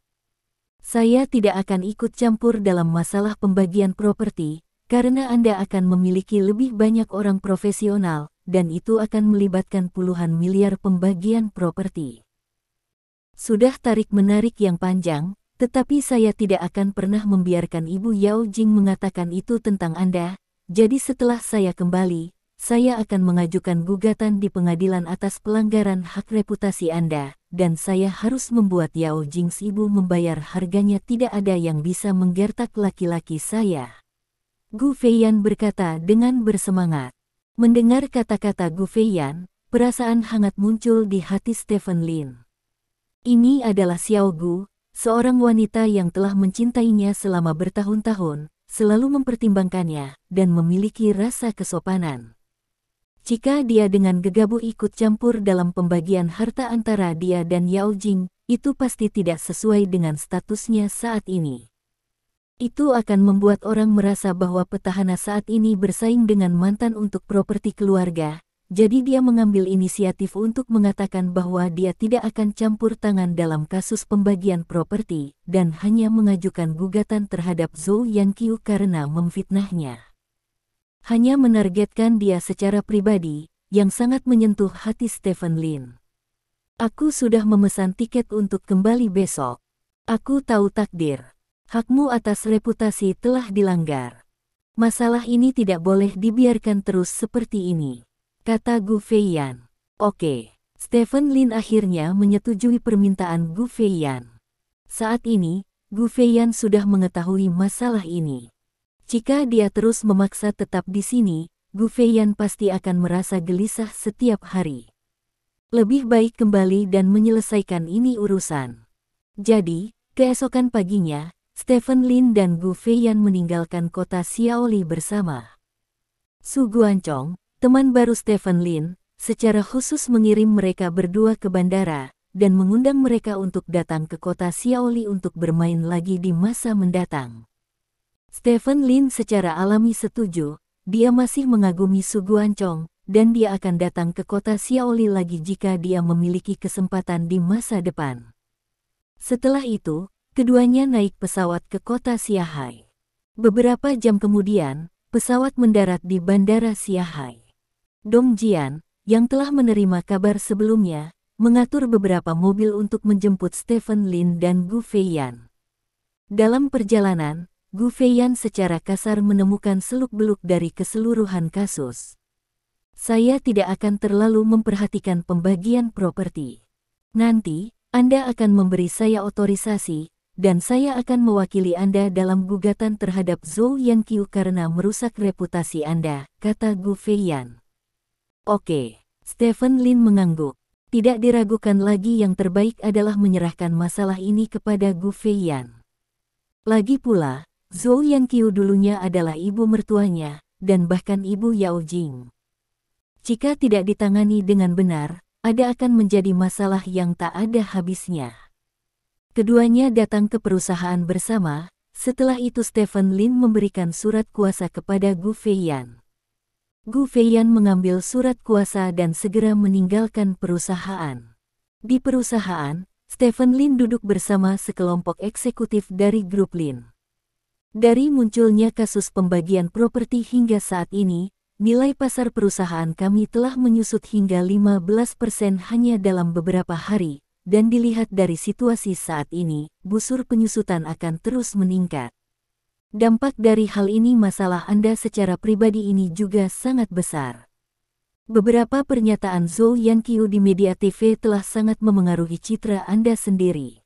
Saya tidak akan ikut campur dalam masalah pembagian properti, karena Anda akan memiliki lebih banyak orang profesional, dan itu akan melibatkan puluhan miliar pembagian properti. Sudah tarik-menarik yang panjang, tetapi saya tidak akan pernah membiarkan Ibu Yao Jing mengatakan itu tentang Anda, jadi setelah saya kembali, saya akan mengajukan gugatan di pengadilan atas pelanggaran hak reputasi Anda, dan saya harus membuat Yao Jing's ibu membayar harganya. Tidak ada yang bisa menggertak laki-laki saya. Gu Feiyan berkata dengan bersemangat. Mendengar kata-kata Gu Feiyan, perasaan hangat muncul di hati Stephen Lin. Ini adalah Xiao Gu, seorang wanita yang telah mencintainya selama bertahun-tahun, selalu mempertimbangkannya, dan memiliki rasa kesopanan. Jika dia dengan gegabah ikut campur dalam pembagian harta antara dia dan Yao Jing, itu pasti tidak sesuai dengan statusnya saat ini. Itu akan membuat orang merasa bahwa petahana saat ini bersaing dengan mantan untuk properti keluarga, jadi dia mengambil inisiatif untuk mengatakan bahwa dia tidak akan campur tangan dalam kasus pembagian properti, dan hanya mengajukan gugatan terhadap Zhou Yanqiu karena memfitnahnya. Hanya menargetkan dia secara pribadi, yang sangat menyentuh hati Stephen Lin. Aku sudah memesan tiket untuk kembali besok. Aku tahu takdir. Hakmu atas reputasi telah dilanggar. Masalah ini tidak boleh dibiarkan terus seperti ini, kata Gu Feiyan. Oke, Stephen Lin akhirnya menyetujui permintaan Gu Feiyan. Saat ini, Gu Feiyan sudah mengetahui masalah ini. Jika dia terus memaksa tetap di sini, Gu Feiyan pasti akan merasa gelisah setiap hari. Lebih baik kembali dan menyelesaikan ini urusan. Jadi, keesokan paginya, Stephen Lin dan Gu Feiyan meninggalkan kota Xiaoli bersama. Su Guancong, teman baru Stephen Lin, secara khusus mengirim mereka berdua ke bandara, dan mengundang mereka untuk datang ke kota Xiaoli untuk bermain lagi di masa mendatang. Stephen Lin secara alami setuju, dia masih mengagumi Su Guancong, dan dia akan datang ke kota Xiaoli lagi jika dia memiliki kesempatan di masa depan. Setelah itu, keduanya naik pesawat ke kota Xiahai. Beberapa jam kemudian, pesawat mendarat di bandara Xiahai. Dong Jian, yang telah menerima kabar sebelumnya, mengatur beberapa mobil untuk menjemput Stephen Lin dan Gu Feiyan. Dalam perjalanan, Gu Feiyan secara kasar menemukan seluk-beluk dari keseluruhan kasus. Saya tidak akan terlalu memperhatikan pembagian properti. Nanti, Anda akan memberi saya otorisasi, dan saya akan mewakili Anda dalam gugatan terhadap Zhou Yanqiu karena merusak reputasi Anda, kata Gu Feiyan. Oke, Stephen Lin mengangguk. Tidak diragukan lagi, yang terbaik adalah menyerahkan masalah ini kepada Gu Feiyan. Lagi pula, Zhou Yanqiu dulunya adalah ibu mertuanya, dan bahkan ibu Yao Jing. Jika tidak ditangani dengan benar, ada akan menjadi masalah yang tak ada habisnya. Keduanya datang ke perusahaan bersama. Setelah itu Stephen Lin memberikan surat kuasa kepada Gu Feiyan. Gu Feiyan mengambil surat kuasa dan segera meninggalkan perusahaan. Di perusahaan, Stephen Lin duduk bersama sekelompok eksekutif dari grup Lin. Dari munculnya kasus pembagian properti hingga saat ini, nilai pasar perusahaan kami telah menyusut hingga 15% hanya dalam beberapa hari, dan dilihat dari situasi saat ini, busur penyusutan akan terus meningkat. Dampak dari hal ini masalah Anda secara pribadi ini juga sangat besar. Beberapa pernyataan Zhou Yanqiu di media TV telah sangat memengaruhi citra Anda sendiri.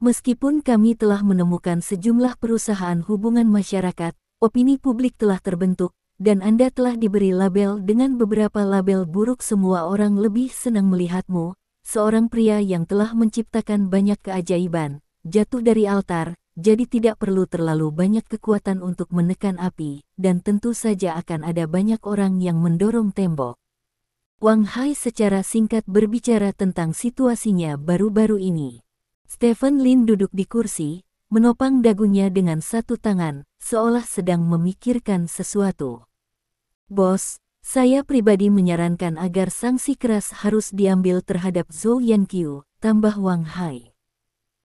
Meskipun kami telah menemukan sejumlah perusahaan hubungan masyarakat, opini publik telah terbentuk, dan Anda telah diberi label dengan beberapa label buruk. Semua orang lebih senang melihatmu, seorang pria yang telah menciptakan banyak keajaiban, jatuh dari altar. Jadi tidak perlu terlalu banyak kekuatan untuk menekan api, dan tentu saja akan ada banyak orang yang mendorong tembok. Wang Hai secara singkat berbicara tentang situasinya baru-baru ini. Stephen Lin duduk di kursi, menopang dagunya dengan satu tangan, seolah sedang memikirkan sesuatu. Bos, saya pribadi menyarankan agar sanksi keras harus diambil terhadap Zhou Yanqiu, tambah Wang Hai.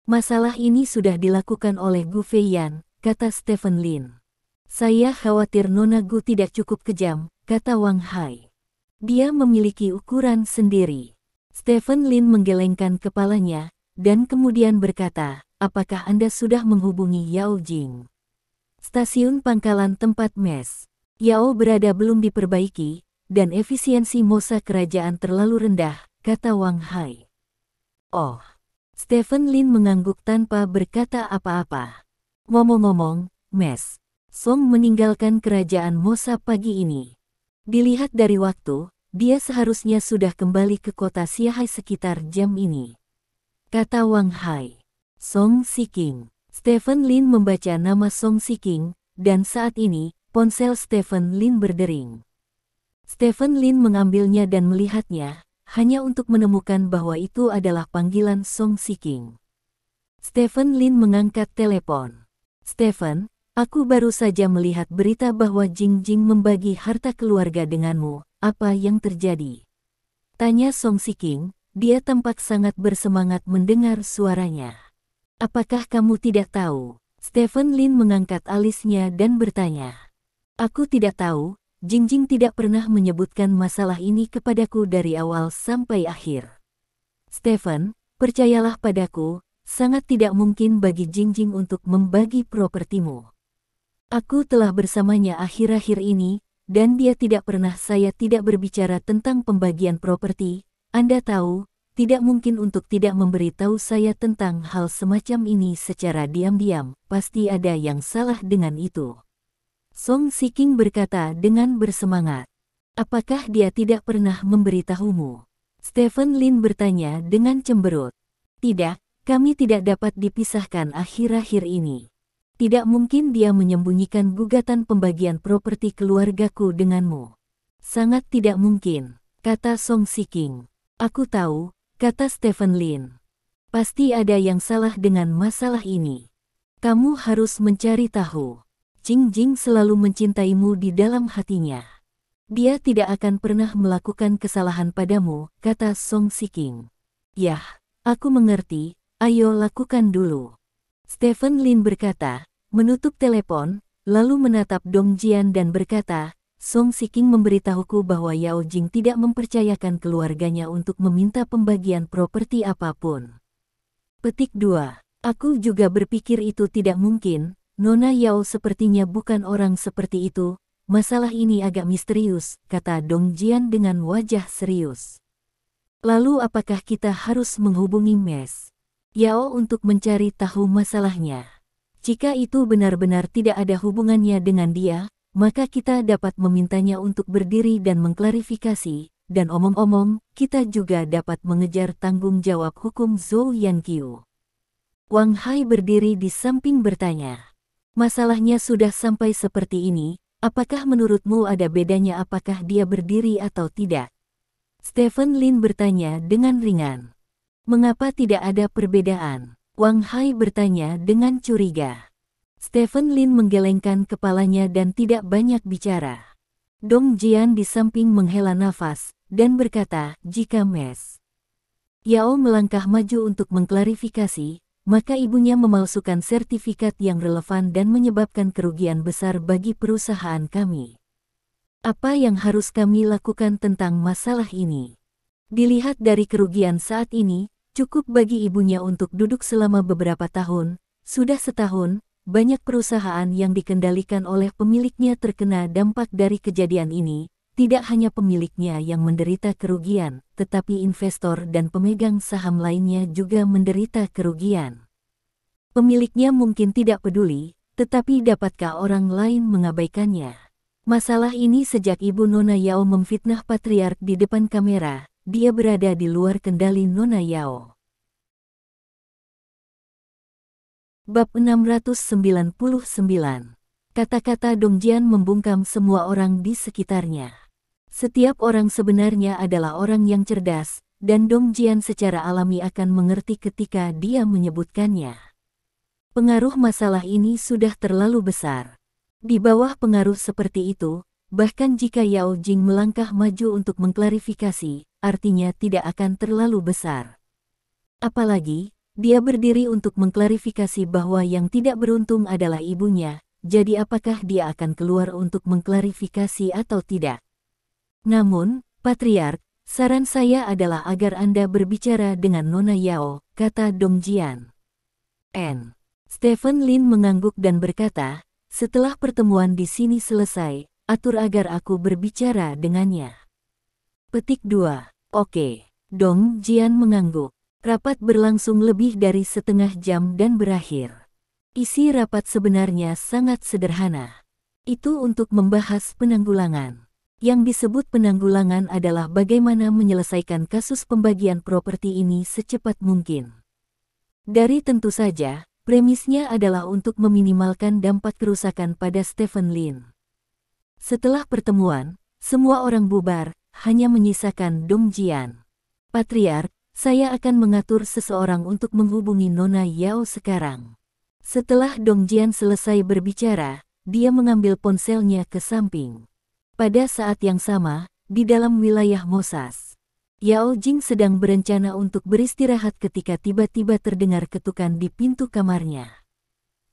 Masalah ini sudah dilakukan oleh Gu Feiyan, kata Stephen Lin. Saya khawatir Nona Gu tidak cukup kejam, kata Wang Hai. Dia memiliki ukuran sendiri. Stephen Lin menggelengkan kepalanya, dan kemudian berkata, apakah Anda sudah menghubungi Yao Jing? Stasiun pangkalan tempat mes Yao berada belum diperbaiki, dan efisiensi mosa kerajaan terlalu rendah, kata Wang Hai. Oh. Stephen Lin mengangguk tanpa berkata apa-apa. Ngomong-ngomong, Mes Song meninggalkan kerajaan Mosa pagi ini. Dilihat dari waktu, dia seharusnya sudah kembali ke kota Xiahai sekitar jam ini, kata Wang Hai. Song Siking. Stephen Lin membaca nama Song Siking, dan saat ini, ponsel Stephen Lin berdering. Stephen Lin mengambilnya dan melihatnya, hanya untuk menemukan bahwa itu adalah panggilan Song Siking. Stephen Lin mengangkat telepon. Stephen, aku baru saja melihat berita bahwa Jing Jing membagi harta keluarga denganmu, apa yang terjadi? Tanya Song Siking, dia tampak sangat bersemangat mendengar suaranya. Apakah kamu tidak tahu? Stephen Lin mengangkat alisnya dan bertanya. Aku tidak tahu. Jing Jing tidak pernah menyebutkan masalah ini kepadaku dari awal sampai akhir. Stephen, percayalah padaku, sangat tidak mungkin bagi Jing Jing untuk membagi propertimu. Aku telah bersamanya akhir-akhir ini, dan dia tidak pernah saya tidak berbicara tentang pembagian properti. Anda tahu, tidak mungkin untuk tidak memberitahu saya tentang hal semacam ini secara diam-diam, pasti ada yang salah dengan itu. Song Siking berkata dengan bersemangat. Apakah dia tidak pernah memberitahumu? Stephen Lin bertanya dengan cemberut. Tidak, kami tidak dapat dipisahkan akhir-akhir ini. Tidak mungkin dia menyembunyikan gugatan pembagian properti keluargaku denganmu. Sangat tidak mungkin, kata Song Siking. Aku tahu, kata Stephen Lin. Pasti ada yang salah dengan masalah ini. Kamu harus mencari tahu. Jing Jing selalu mencintaimu di dalam hatinya. Dia tidak akan pernah melakukan kesalahan padamu, kata Song Siking. Yah, aku mengerti, ayo lakukan dulu. Stephen Lin berkata, menutup telepon, lalu menatap Dong Jian dan berkata, Song Siking memberitahuku bahwa Yao Jing tidak mempercayakan keluarganya untuk meminta pembagian properti apapun. Petik 2. Aku juga berpikir itu tidak mungkin. Nona Yao sepertinya bukan orang seperti itu. Masalah ini agak misterius, kata Dong Jian dengan wajah serius. Lalu apakah kita harus menghubungi Mes Yao untuk mencari tahu masalahnya? Jika itu benar-benar tidak ada hubungannya dengan dia, maka kita dapat memintanya untuk berdiri dan mengklarifikasi, dan omong-omong, kita juga dapat mengejar tanggung jawab hukum Zhou Yanqiu. Wang Hai berdiri di samping bertanya. Masalahnya sudah sampai seperti ini, apakah menurutmu ada bedanya apakah dia berdiri atau tidak? Stephen Lin bertanya dengan ringan. Mengapa tidak ada perbedaan? Wang Hai bertanya dengan curiga. Stephen Lin menggelengkan kepalanya dan tidak banyak bicara. Dong Jian di samping menghela nafas, dan berkata, jika Mes Yao melangkah maju untuk mengklarifikasi, maka ibunya memalsukan sertifikat yang relevan dan menyebabkan kerugian besar bagi perusahaan kami. Apa yang harus kami lakukan tentang masalah ini? Dilihat dari kerugian saat ini, cukup bagi ibunya untuk duduk selama beberapa tahun. Sudah setahun, banyak perusahaan yang dikendalikan oleh pemiliknya terkena dampak dari kejadian ini. Tidak hanya pemiliknya yang menderita kerugian, tetapi investor dan pemegang saham lainnya juga menderita kerugian. Pemiliknya mungkin tidak peduli, tetapi dapatkah orang lain mengabaikannya? Masalah ini sejak Ibu Nona Yao memfitnah Patriark di depan kamera, dia berada di luar kendali Nona Yao. Bab 699. Kata-kata Dong Jian membungkam semua orang di sekitarnya. Setiap orang sebenarnya adalah orang yang cerdas, dan Dong Jian secara alami akan mengerti ketika dia menyebutkannya. Pengaruh masalah ini sudah terlalu besar. Di bawah pengaruh seperti itu, bahkan jika Yao Jing melangkah maju untuk mengklarifikasi, artinya tidak akan terlalu besar. Apalagi, dia berdiri untuk mengklarifikasi bahwa yang tidak beruntung adalah ibunya, jadi apakah dia akan keluar untuk mengklarifikasi atau tidak? Namun, Patriark, saran saya adalah agar Anda berbicara dengan Nona Yao, kata Dong Jian. Stephen Lin mengangguk dan berkata, setelah pertemuan di sini selesai, atur agar aku berbicara dengannya. Petik 2. Oke. Dong Jian mengangguk. Rapat berlangsung lebih dari setengah jam dan berakhir. Isi rapat sebenarnya sangat sederhana. Itu untuk membahas penanggulangan. Yang disebut penanggulangan adalah bagaimana menyelesaikan kasus pembagian properti ini secepat mungkin. Dari tentu saja, premisnya adalah untuk meminimalkan dampak kerusakan pada Stephen Lin. Setelah pertemuan, semua orang bubar, hanya menyisakan Dong Jian. Patriark, saya akan mengatur seseorang untuk menghubungi Nona Yao sekarang. Setelah Dong Jian selesai berbicara, dia mengambil ponselnya ke samping. Pada saat yang sama, di dalam wilayah Mosas, Yao Jing sedang berencana untuk beristirahat ketika tiba-tiba terdengar ketukan di pintu kamarnya.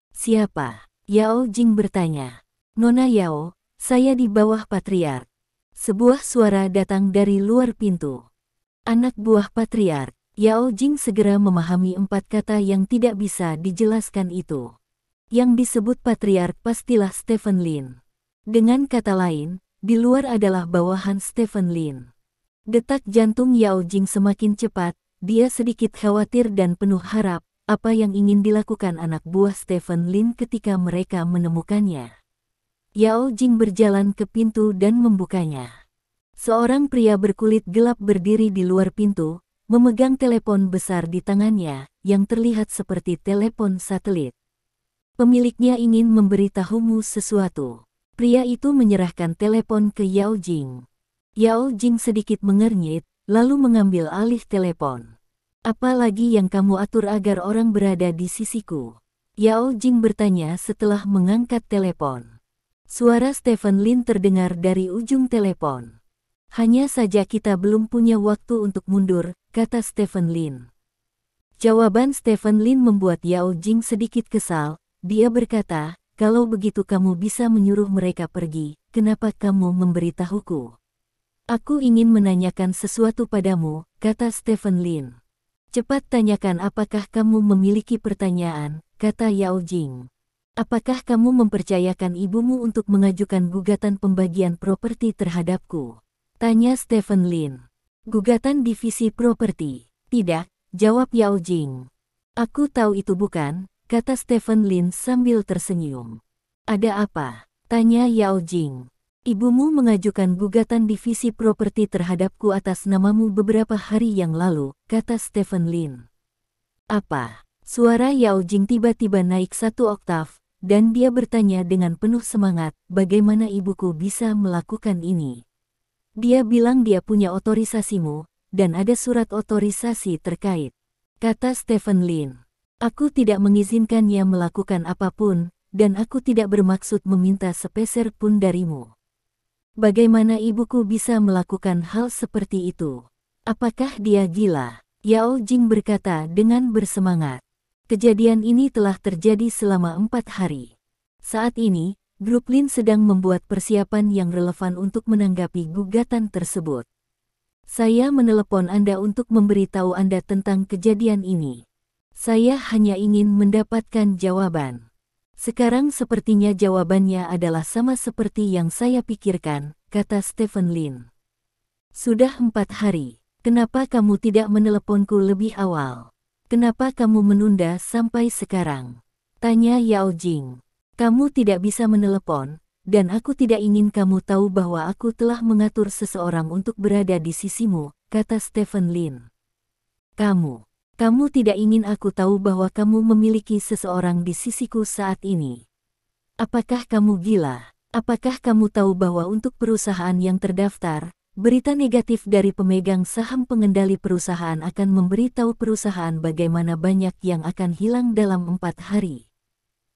Siapa? Yao Jing bertanya. Nona Yao, saya di bawah Patriark. Sebuah suara datang dari luar pintu. Anak buah Patriark. Yao Jing segera memahami 4 kata yang tidak bisa dijelaskan itu. Yang disebut Patriark pastilah Stephen Lin. Dengan kata lain, di luar adalah bawahan Stephen Lin. Detak jantung Yao Jing semakin cepat, dia sedikit khawatir dan penuh harap, apa yang ingin dilakukan anak buah Stephen Lin ketika mereka menemukannya. Yao Jing berjalan ke pintu dan membukanya. Seorang pria berkulit gelap berdiri di luar pintu, memegang telepon besar di tangannya, yang terlihat seperti telepon satelit. Pemiliknya ingin memberitahumu sesuatu. Pria itu menyerahkan telepon ke Yao Jing. Yao Jing sedikit mengernyit, lalu mengambil alih telepon. Apa lagi yang kamu atur agar orang berada di sisiku? Yao Jing bertanya setelah mengangkat telepon. Suara Stephen Lin terdengar dari ujung telepon. Hanya saja kita belum punya waktu untuk mundur, kata Stephen Lin. Jawaban Stephen Lin membuat Yao Jing sedikit kesal. Dia berkata, kalau begitu kamu bisa menyuruh mereka pergi, kenapa kamu memberitahuku? Aku ingin menanyakan sesuatu padamu, kata Stephen Lin. Cepat tanyakan apakah kamu memiliki pertanyaan, kata Yao Jing. Apakah kamu mempercayakan ibumu untuk mengajukan gugatan pembagian properti terhadapku? Tanya Stephen Lin. Gugatan divisi properti? Tidak, jawab Yao Jing. Aku tahu itu bukan, kata Stephen Lin sambil tersenyum. Ada apa? Tanya Yao Jing. Ibumu mengajukan gugatan divisi properti terhadapku atas namamu beberapa hari yang lalu, kata Stephen Lin. Apa? Suara Yao Jing tiba-tiba naik 1 oktav, dan dia bertanya dengan penuh semangat, bagaimana ibuku bisa melakukan ini? Dia bilang dia punya otorisasimu, dan ada surat otorisasi terkait. Kata Stephen Lin. Aku tidak mengizinkannya melakukan apapun, dan aku tidak bermaksud meminta sepeser pun darimu. Bagaimana ibuku bisa melakukan hal seperti itu? Apakah dia gila? Yao Jing berkata dengan bersemangat. Kejadian ini telah terjadi selama 4 hari. Saat ini, Grup Lin sedang membuat persiapan yang relevan untuk menanggapi gugatan tersebut. Saya menelepon Anda untuk memberitahu Anda tentang kejadian ini. Saya hanya ingin mendapatkan jawaban. Sekarang sepertinya jawabannya adalah sama seperti yang saya pikirkan, kata Stephen Lin. Sudah 4 hari, kenapa kamu tidak meneleponku lebih awal? Kenapa kamu menunda sampai sekarang? Tanya Yao Jing. Kamu tidak bisa menelepon, dan aku tidak ingin kamu tahu bahwa aku telah mengatur seseorang untuk berada di sisimu, kata Stephen Lin. Kamu tidak ingin aku tahu bahwa kamu memiliki seseorang di sisiku saat ini. Apakah kamu gila? Apakah kamu tahu bahwa untuk perusahaan yang terdaftar, berita negatif dari pemegang saham pengendali perusahaan akan memberitahu perusahaan bagaimana banyak yang akan hilang dalam 4 hari?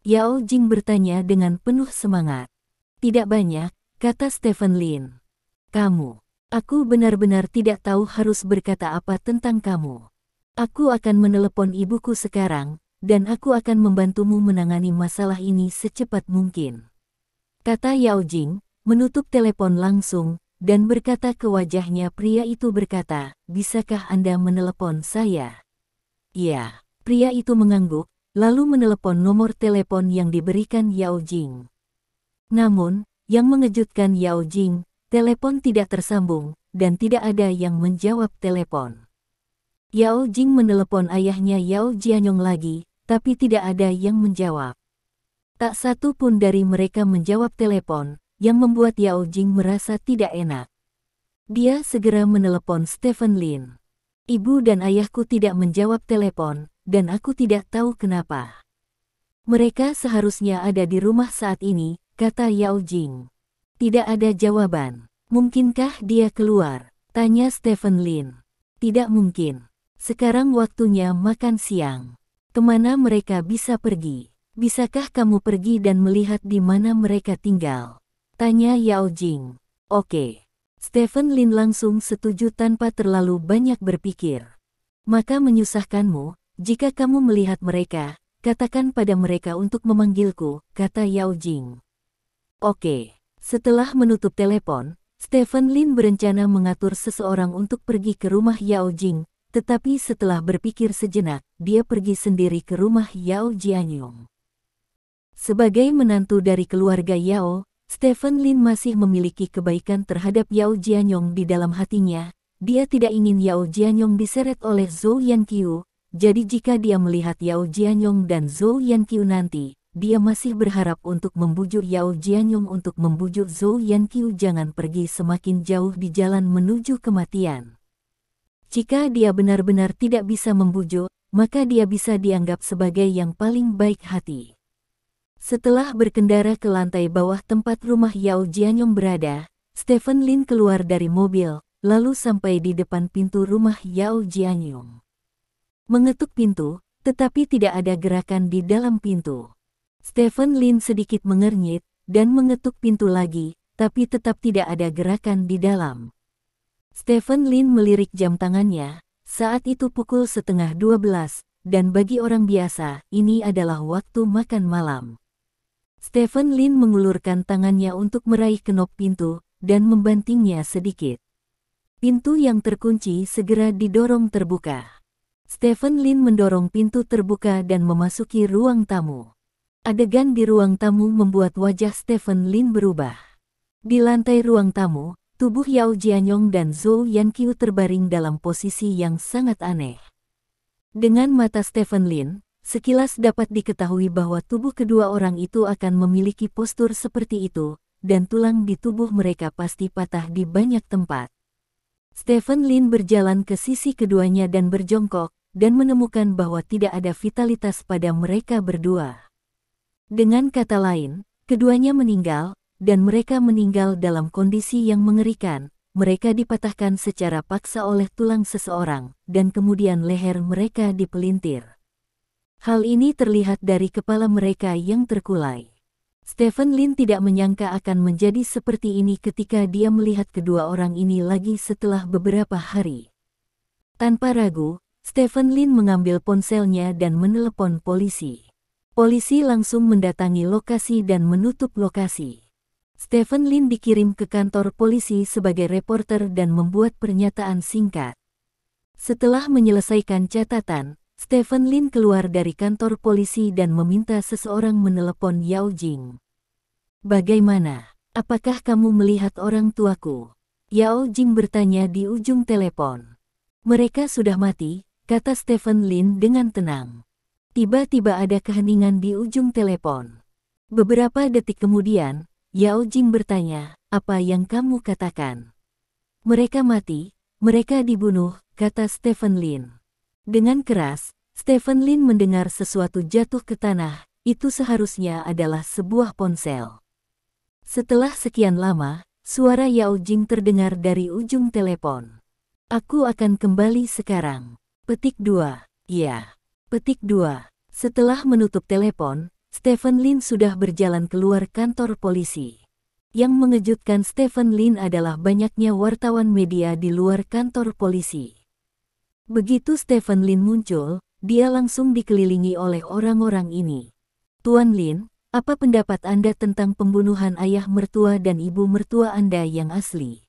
Yao Jing bertanya dengan penuh semangat. Tidak banyak, kata Stephen Lin. Aku benar-benar tidak tahu harus berkata apa tentang kamu. Aku akan menelepon ibuku sekarang, dan aku akan membantumu menangani masalah ini secepat mungkin. Kata Yao Jing, menutup telepon langsung, dan berkata ke wajahnya. Pria itu berkata, bisakah Anda menelepon saya? Ya, pria itu mengangguk, lalu menelepon nomor telepon yang diberikan Yao Jing. Namun, yang mengejutkan Yao Jing, telepon tidak tersambung, dan tidak ada yang menjawab telepon. Yao Jing menelepon ayahnya Yao Jianyong lagi, tapi tidak ada yang menjawab. Tak satu pun dari mereka menjawab telepon, yang membuat Yao Jing merasa tidak enak. Dia segera menelepon Stephen Lin. Ibu dan ayahku tidak menjawab telepon, dan aku tidak tahu kenapa. Mereka seharusnya ada di rumah saat ini, kata Yao Jing. Tidak ada jawaban. Mungkinkah dia keluar? Tanya Stephen Lin. Tidak mungkin. Sekarang waktunya makan siang. Kemana mereka bisa pergi? Bisakah kamu pergi dan melihat di mana mereka tinggal? Tanya Yao Jing. Oke. Stephen Lin langsung setuju tanpa terlalu banyak berpikir. Maka menyusahkanmu, jika kamu melihat mereka, katakan pada mereka untuk memanggilku, kata Yao Jing. Oke. Setelah menutup telepon, Stephen Lin berencana mengatur seseorang untuk pergi ke rumah Yao Jing. Tetapi setelah berpikir sejenak, dia pergi sendiri ke rumah Yao Jianyong. Sebagai menantu dari keluarga Yao, Stephen Lin masih memiliki kebaikan terhadap Yao Jianyong di dalam hatinya. Dia tidak ingin Yao Jianyong diseret oleh Zhou Yanqiu, jadi jika dia melihat Yao Jianyong dan Zhou Yanqiu nanti, dia masih berharap untuk membujuk Yao Jianyong untuk membujuk Zhou Yanqiu jangan pergi semakin jauh di jalan menuju kematian. Jika dia benar-benar tidak bisa membujuk, maka dia bisa dianggap sebagai yang paling baik hati. Setelah berkendara ke lantai bawah tempat rumah Yao Jianyong berada, Stephen Lin keluar dari mobil, lalu sampai di depan pintu rumah Yao Jianyong. Mengetuk pintu, tetapi tidak ada gerakan di dalam pintu. Stephen Lin sedikit mengernyit, dan mengetuk pintu lagi, tapi tetap tidak ada gerakan di dalam. Stephen Lin melirik jam tangannya, saat itu pukul 11:30, dan bagi orang biasa, ini adalah waktu makan malam. Stephen Lin mengulurkan tangannya untuk meraih kenop pintu, dan membantingnya sedikit. Pintu yang terkunci segera didorong terbuka. Stephen Lin mendorong pintu terbuka dan memasuki ruang tamu. Adegan di ruang tamu membuat wajah Stephen Lin berubah. Di lantai ruang tamu, tubuh Yao Jianyong dan Zhou Yanqiu terbaring dalam posisi yang sangat aneh. Dengan mata Stephen Lin, sekilas dapat diketahui bahwa tubuh kedua orang itu akan memiliki postur seperti itu, dan tulang di tubuh mereka pasti patah di banyak tempat. Stephen Lin berjalan ke sisi keduanya dan berjongkok, dan menemukan bahwa tidak ada vitalitas pada mereka berdua. Dengan kata lain, keduanya meninggal, dan mereka meninggal dalam kondisi yang mengerikan. Mereka dipatahkan secara paksa oleh tulang seseorang, dan kemudian leher mereka dipelintir. Hal ini terlihat dari kepala mereka yang terkulai. Stephen Lin tidak menyangka akan menjadi seperti ini ketika dia melihat kedua orang ini lagi setelah beberapa hari. Tanpa ragu, Stephen Lin mengambil ponselnya dan menelepon polisi. Polisi langsung mendatangi lokasi dan menutup lokasi. Stephen Lin dikirim ke kantor polisi sebagai reporter dan membuat pernyataan singkat. Setelah menyelesaikan catatan, Stephen Lin keluar dari kantor polisi dan meminta seseorang menelepon Yao Jing. "Bagaimana? Apakah kamu melihat orang tuaku?" Yao Jing bertanya di ujung telepon. "Mereka sudah mati," kata Stephen Lin dengan tenang. Tiba-tiba ada keheningan di ujung telepon. Beberapa detik kemudian, Yao Jing bertanya, "Apa yang kamu katakan?" "Mereka mati, mereka dibunuh," kata Stephen Lin. Dengan keras, Stephen Lin mendengar sesuatu jatuh ke tanah. Itu seharusnya adalah sebuah ponsel. Setelah sekian lama, suara Yao Jing terdengar dari ujung telepon. "Aku akan kembali sekarang." Petik 2. Ya. Petik 2. Setelah menutup telepon, Stephen Lin sudah berjalan keluar kantor polisi. Yang mengejutkan Stephen Lin adalah banyaknya wartawan media di luar kantor polisi. Begitu Stephen Lin muncul, dia langsung dikelilingi oleh orang-orang ini. "Tuan Lin, apa pendapat Anda tentang pembunuhan ayah mertua dan ibu mertua Anda yang asli?"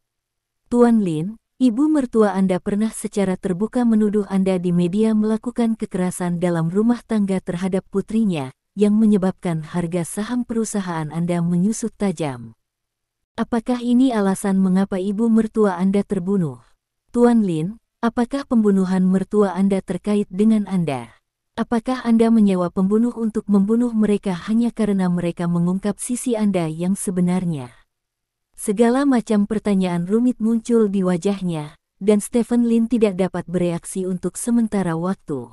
"Tuan Lin, ibu mertua Anda pernah secara terbuka menuduh Anda di media melakukan kekerasan dalam rumah tangga terhadap putrinya, yang menyebabkan harga saham perusahaan Anda menyusut tajam. Apakah ini alasan mengapa ibu mertua Anda terbunuh?" "Tuan Lin, apakah pembunuhan mertua Anda terkait dengan Anda? Apakah Anda menyewa pembunuh untuk membunuh mereka hanya karena mereka mengungkap sisi Anda yang sebenarnya?" Segala macam pertanyaan rumit muncul di wajahnya, dan Stephen Lin tidak dapat bereaksi untuk sementara waktu.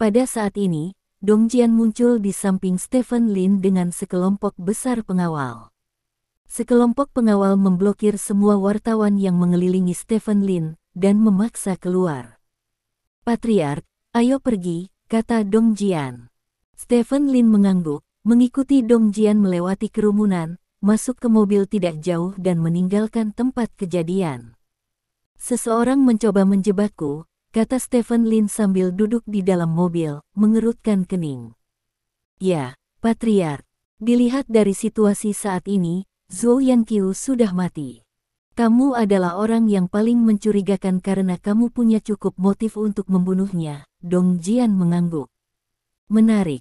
Pada saat ini, Dong Jian muncul di samping Stephen Lin dengan sekelompok besar pengawal. Sekelompok pengawal memblokir semua wartawan yang mengelilingi Stephen Lin, dan memaksa keluar. "Patriark, ayo pergi," kata Dong Jian. Stephen Lin mengangguk, mengikuti Dong Jian melewati kerumunan, masuk ke mobil tidak jauh dan meninggalkan tempat kejadian. "Seseorang mencoba menjebakku," kata Stephen Lin sambil duduk di dalam mobil, mengerutkan kening. "Ya, Patriark, dilihat dari situasi saat ini, Zhou Yanqiu sudah mati. Kamu adalah orang yang paling mencurigakan karena kamu punya cukup motif untuk membunuhnya." Dong Jian mengangguk. "Menarik."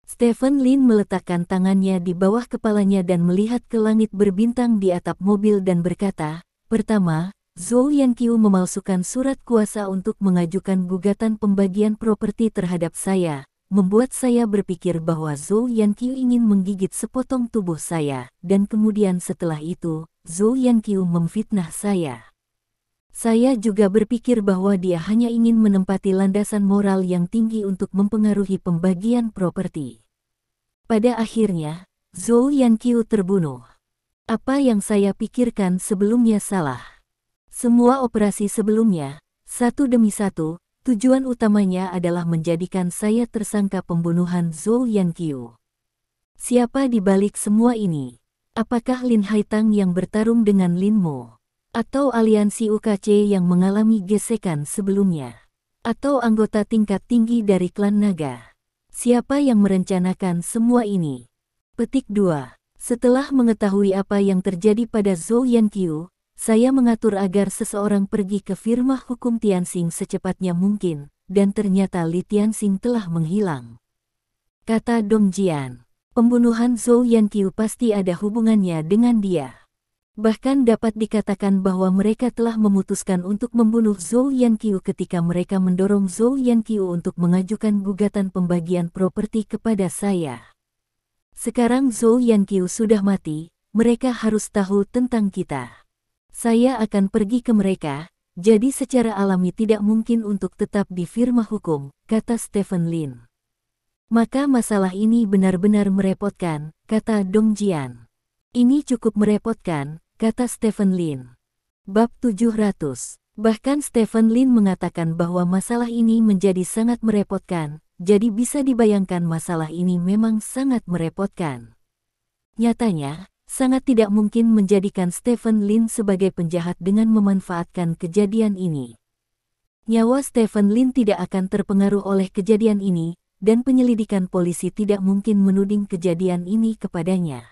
Stephen Lin meletakkan tangannya di bawah kepalanya dan melihat ke langit berbintang di atap mobil dan berkata, "Pertama, Zhou Yanqiu memalsukan surat kuasa untuk mengajukan gugatan pembagian properti terhadap saya, membuat saya berpikir bahwa Zhou Yanqiu ingin menggigit sepotong tubuh saya, dan kemudian setelah itu, Zhou Yanqiu memfitnah saya. Saya juga berpikir bahwa dia hanya ingin menempati landasan moral yang tinggi untuk mempengaruhi pembagian properti. Pada akhirnya, Zhou Yanqiu terbunuh. Apa yang saya pikirkan sebelumnya salah. Semua operasi sebelumnya, satu demi satu, tujuan utamanya adalah menjadikan saya tersangka pembunuhan Zhou Yanqiu. Siapa di balik semua ini? Apakah Lin Haitang yang bertarung dengan Lin Mo? Atau aliansi UKC yang mengalami gesekan sebelumnya? Atau anggota tingkat tinggi dari klan naga? Siapa yang merencanakan semua ini? Petik 2. Setelah mengetahui apa yang terjadi pada Zhou Yanqiu, saya mengatur agar seseorang pergi ke firma hukum Tianxing secepatnya mungkin, dan ternyata Li Tianxing telah menghilang. Kata Dong Jian. Pembunuhan Zhou Yanqiu pasti ada hubungannya dengan dia. Bahkan dapat dikatakan bahwa mereka telah memutuskan untuk membunuh Zhou Yanqiu ketika mereka mendorong Zhou Yanqiu untuk mengajukan gugatan pembagian properti kepada saya. Sekarang Zhou Yanqiu sudah mati, mereka harus tahu tentang kita. Saya akan pergi ke mereka, jadi secara alami tidak mungkin untuk tetap di firma hukum, kata Stephen Lin. Maka masalah ini benar-benar merepotkan, kata Dong Jian. Ini cukup merepotkan, kata Stephen Lin. Bab 700. Bahkan Stephen Lin mengatakan bahwa masalah ini menjadi sangat merepotkan, jadi bisa dibayangkan masalah ini memang sangat merepotkan. Nyatanya, sangat tidak mungkin menjadikan Stephen Lin sebagai penjahat dengan memanfaatkan kejadian ini. Nyawa Stephen Lin tidak akan terpengaruh oleh kejadian ini, dan penyelidikan polisi tidak mungkin menuding kejadian ini kepadanya.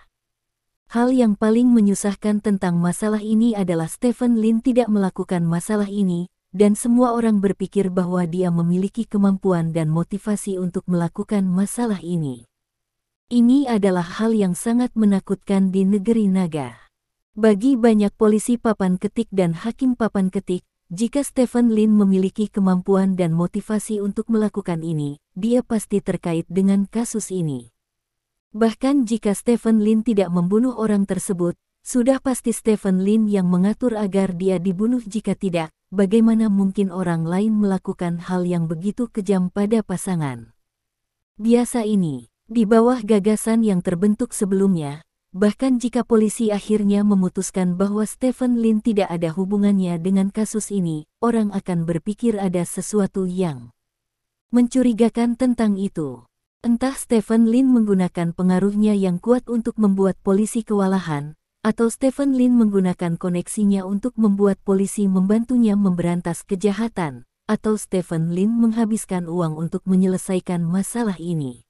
Hal yang paling menyusahkan tentang masalah ini adalah Stephen Lin tidak melakukan masalah ini, dan semua orang berpikir bahwa dia memiliki kemampuan dan motivasi untuk melakukan masalah ini. Ini adalah hal yang sangat menakutkan di negeri naga. Bagi banyak polisi papan ketik dan hakim papan ketik, jika Stephen Lin memiliki kemampuan dan motivasi untuk melakukan ini, dia pasti terkait dengan kasus ini. Bahkan jika Stephen Lin tidak membunuh orang tersebut, sudah pasti Stephen Lin yang mengatur agar dia dibunuh. Jika tidak, bagaimana mungkin orang lain melakukan hal yang begitu kejam pada pasangan? Biasa ini, di bawah gagasan yang terbentuk sebelumnya, bahkan jika polisi akhirnya memutuskan bahwa Stephen Lin tidak ada hubungannya dengan kasus ini, orang akan berpikir ada sesuatu yang mencurigakan tentang itu. Entah Stephen Lin menggunakan pengaruhnya yang kuat untuk membuat polisi kewalahan, atau Stephen Lin menggunakan koneksinya untuk membuat polisi membantunya memberantas kejahatan, atau Stephen Lin menghabiskan uang untuk menyelesaikan masalah ini.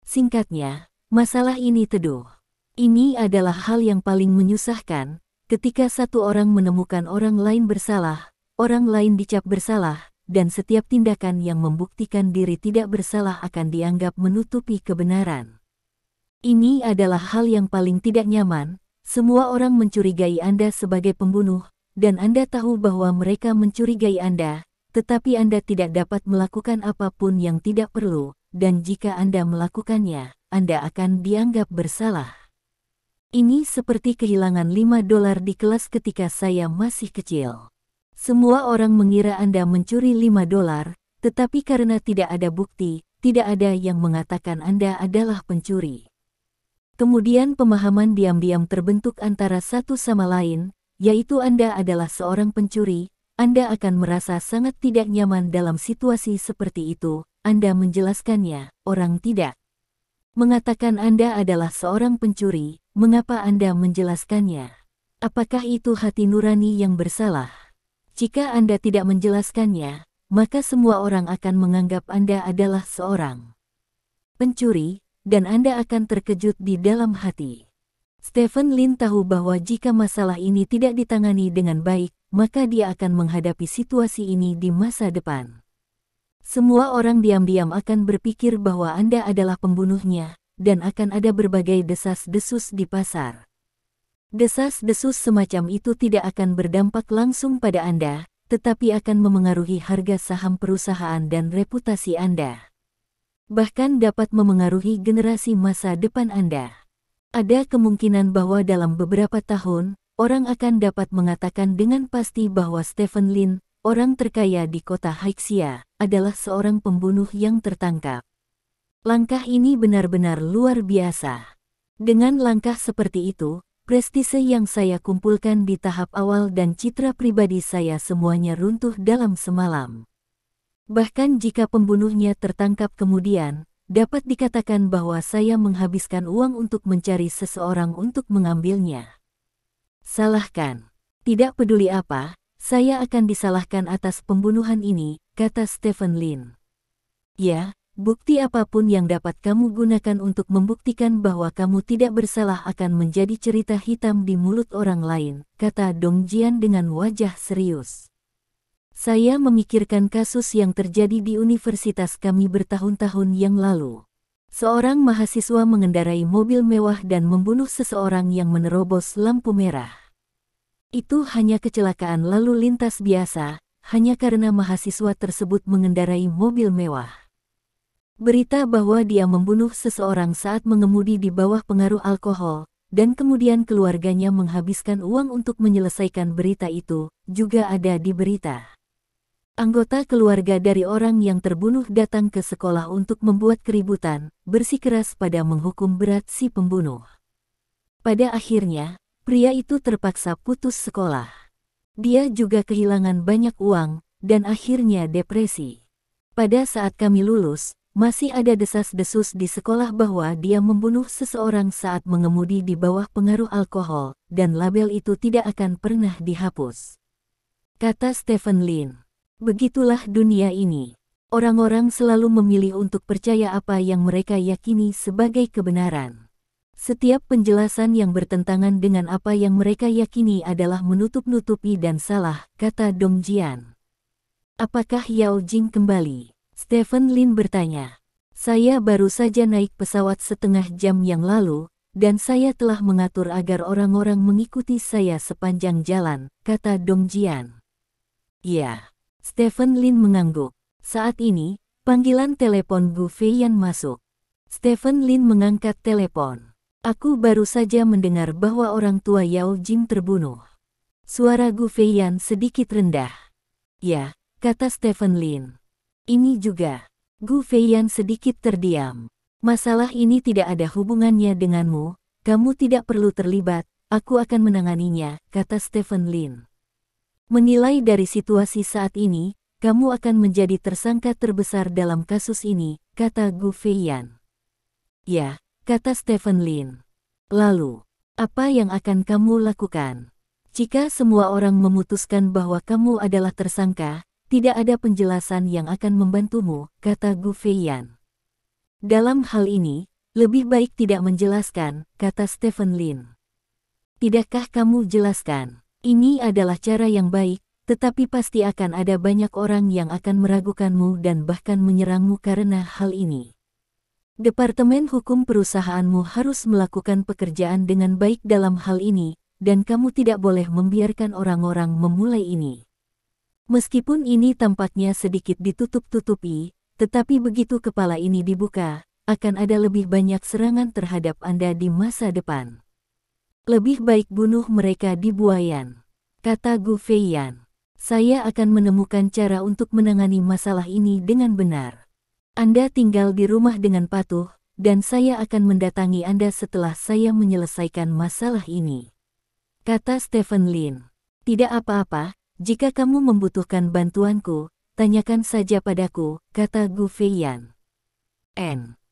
Singkatnya, masalah ini teduh. Ini adalah hal yang paling menyusahkan, ketika satu orang menemukan orang lain bersalah, orang lain dicap bersalah, dan setiap tindakan yang membuktikan diri tidak bersalah akan dianggap menutupi kebenaran. Ini adalah hal yang paling tidak nyaman. Semua orang mencurigai Anda sebagai pembunuh, dan Anda tahu bahwa mereka mencurigai Anda, tetapi Anda tidak dapat melakukan apapun yang tidak perlu, dan jika Anda melakukannya, Anda akan dianggap bersalah. Ini seperti kehilangan $5 di kelas ketika saya masih kecil. Semua orang mengira Anda mencuri $5, tetapi karena tidak ada bukti, tidak ada yang mengatakan Anda adalah pencuri. Kemudian pemahaman diam-diam terbentuk antara satu sama lain, yaitu Anda adalah seorang pencuri. Anda akan merasa sangat tidak nyaman dalam situasi seperti itu. Anda menjelaskannya, orang tidak mengatakan Anda adalah seorang pencuri. Mengapa Anda menjelaskannya? Apakah itu hati nurani yang bersalah? Jika Anda tidak menjelaskannya, maka semua orang akan menganggap Anda adalah seorang pencuri, dan Anda akan terkejut di dalam hati. Stephen Lin tahu bahwa jika masalah ini tidak ditangani dengan baik, maka dia akan menghadapi situasi ini di masa depan. Semua orang diam-diam akan berpikir bahwa Anda adalah pembunuhnya, dan akan ada berbagai desas-desus di pasar. Desas-desus semacam itu tidak akan berdampak langsung pada Anda, tetapi akan memengaruhi harga saham perusahaan dan reputasi Anda. Bahkan dapat memengaruhi generasi masa depan Anda. Ada kemungkinan bahwa dalam beberapa tahun, orang akan dapat mengatakan dengan pasti bahwa Stephen Lin, orang terkaya di kota Haixia, adalah seorang pembunuh yang tertangkap. Langkah ini benar-benar luar biasa. Dengan langkah seperti itu, prestise yang saya kumpulkan di tahap awal dan citra pribadi saya semuanya runtuh dalam semalam. Bahkan jika pembunuhnya tertangkap kemudian, dapat dikatakan bahwa saya menghabiskan uang untuk mencari seseorang untuk mengambilnya. Salahkan. Tidak peduli apa, saya akan disalahkan atas pembunuhan ini, kata Stephen Lin. Ya. Bukti apapun yang dapat kamu gunakan untuk membuktikan bahwa kamu tidak bersalah akan menjadi cerita hitam di mulut orang lain, kata Dong Jian dengan wajah serius. Saya memikirkan kasus yang terjadi di universitas kami bertahun-tahun yang lalu. Seorang mahasiswa mengendarai mobil mewah dan membunuh seseorang yang menerobos lampu merah. Itu hanya kecelakaan lalu lintas biasa, hanya karena mahasiswa tersebut mengendarai mobil mewah. Berita bahwa dia membunuh seseorang saat mengemudi di bawah pengaruh alkohol, dan kemudian keluarganya menghabiskan uang untuk menyelesaikan berita itu, juga ada di berita. Anggota keluarga dari orang yang terbunuh datang ke sekolah untuk membuat keributan, bersikeras pada menghukum berat si pembunuh. Pada akhirnya, pria itu terpaksa putus sekolah. Dia juga kehilangan banyak uang, dan akhirnya depresi. Pada saat kami lulus, masih ada desas-desus di sekolah bahwa dia membunuh seseorang saat mengemudi di bawah pengaruh alkohol, dan label itu tidak akan pernah dihapus. Kata Stephen Lin. Begitulah dunia ini. Orang-orang selalu memilih untuk percaya apa yang mereka yakini sebagai kebenaran. Setiap penjelasan yang bertentangan dengan apa yang mereka yakini adalah menutup-nutupi dan salah, kata Dong Jian. Apakah Yao Jing kembali? Stephen Lin bertanya. Saya baru saja naik pesawat setengah jam yang lalu, dan saya telah mengatur agar orang-orang mengikuti saya sepanjang jalan, kata Dong Jian. Ya. Stephen Lin mengangguk. Saat ini, panggilan telepon Gu Feiyan masuk. Stephen Lin mengangkat telepon. Aku baru saja mendengar bahwa orang tua Yao Jing terbunuh. Suara Gu Feiyan sedikit rendah. Ya, kata Stephen Lin. Ini juga. Gu Feiyan sedikit terdiam. Masalah ini tidak ada hubungannya denganmu, kamu tidak perlu terlibat, aku akan menanganinya, kata Stephen Lin. Menilai dari situasi saat ini, kamu akan menjadi tersangka terbesar dalam kasus ini, kata Gu Feiyan. Ya, kata Stephen Lin. Lalu, apa yang akan kamu lakukan? Jika semua orang memutuskan bahwa kamu adalah tersangka, tidak ada penjelasan yang akan membantumu, kata Gu Feiyan. Dalam hal ini, lebih baik tidak menjelaskan, kata Stephen Lin. Tidakkah kamu jelaskan? Ini adalah cara yang baik, tetapi pasti akan ada banyak orang yang akan meragukanmu dan bahkan menyerangmu karena hal ini. Departemen Hukum perusahaanmu harus melakukan pekerjaan dengan baik dalam hal ini, dan kamu tidak boleh membiarkan orang-orang memulai ini. Meskipun ini tampaknya sedikit ditutup-tutupi, tetapi begitu kepala ini dibuka, akan ada lebih banyak serangan terhadap Anda di masa depan. Lebih baik bunuh mereka di Buayan, kata Gu Feiyan. Saya akan menemukan cara untuk menangani masalah ini dengan benar. Anda tinggal di rumah dengan patuh, dan saya akan mendatangi Anda setelah saya menyelesaikan masalah ini. Kata Stephen Lin. Tidak apa-apa, jika kamu membutuhkan bantuanku, tanyakan saja padaku, kata Gu Feiyan.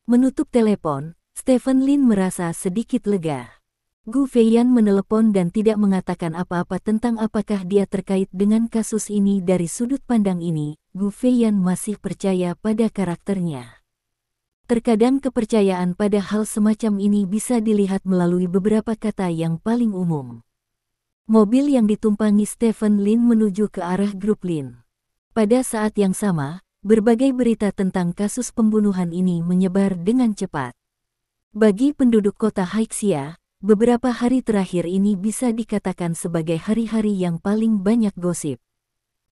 Menutup telepon, Stephen Lin merasa sedikit lega. Gu Feiyan menelepon dan tidak mengatakan apa-apa tentang apakah dia terkait dengan kasus ini dari sudut pandang ini. Gu Feiyan masih percaya pada karakternya. Terkadang kepercayaan pada hal semacam ini bisa dilihat melalui beberapa kata yang paling umum. Mobil yang ditumpangi Stephen Lin menuju ke arah grup Lin. Pada saat yang sama, berbagai berita tentang kasus pembunuhan ini menyebar dengan cepat. Bagi penduduk kota Haixia, beberapa hari terakhir ini bisa dikatakan sebagai hari-hari yang paling banyak gosip.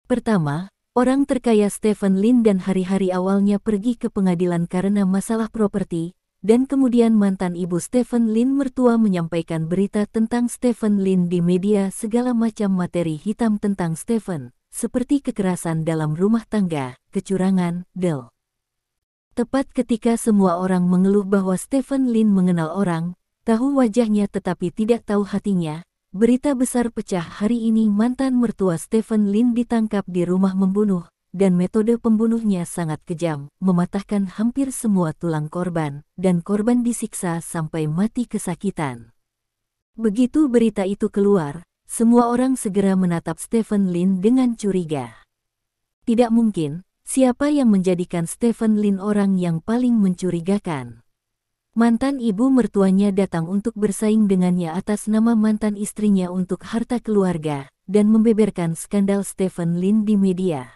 Pertama, orang terkaya Stephen Lin dan hari-hari awalnya pergi ke pengadilan karena masalah properti, dan kemudian mantan ibu Stephen Lin mertua menyampaikan berita tentang Stephen Lin di media, segala macam materi hitam tentang Stephen, seperti kekerasan dalam rumah tangga, kecurangan, Tepat ketika semua orang mengeluh bahwa Stephen Lin mengenal orang, tahu wajahnya tetapi tidak tahu hatinya, berita besar pecah hari ini mantan mertua Stephen Lin ditangkap di rumah membunuh, dan metode pembunuhnya sangat kejam, mematahkan hampir semua tulang korban, dan korban disiksa sampai mati kesakitan. Begitu berita itu keluar, semua orang segera menatap Stephen Lin dengan curiga. Tidak mungkin, siapa yang menjadikan Stephen Lin orang yang paling mencurigakan? Mantan ibu mertuanya datang untuk bersaing dengannya atas nama mantan istrinya untuk harta keluarga, dan membeberkan skandal Stephen Lin di media.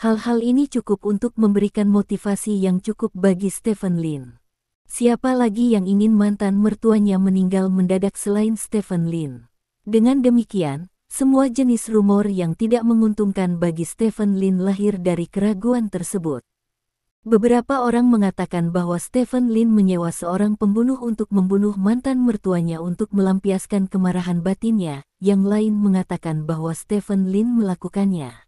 Hal-hal ini cukup untuk memberikan motivasi yang cukup bagi Stephen Lin. Siapa lagi yang ingin mantan mertuanya meninggal mendadak selain Stephen Lin? Dengan demikian, semua jenis rumor yang tidak menguntungkan bagi Stephen Lin lahir dari keraguan tersebut. Beberapa orang mengatakan bahwa Stephen Lin menyewa seorang pembunuh untuk membunuh mantan mertuanya untuk melampiaskan kemarahan batinnya, yang lain mengatakan bahwa Stephen Lin melakukannya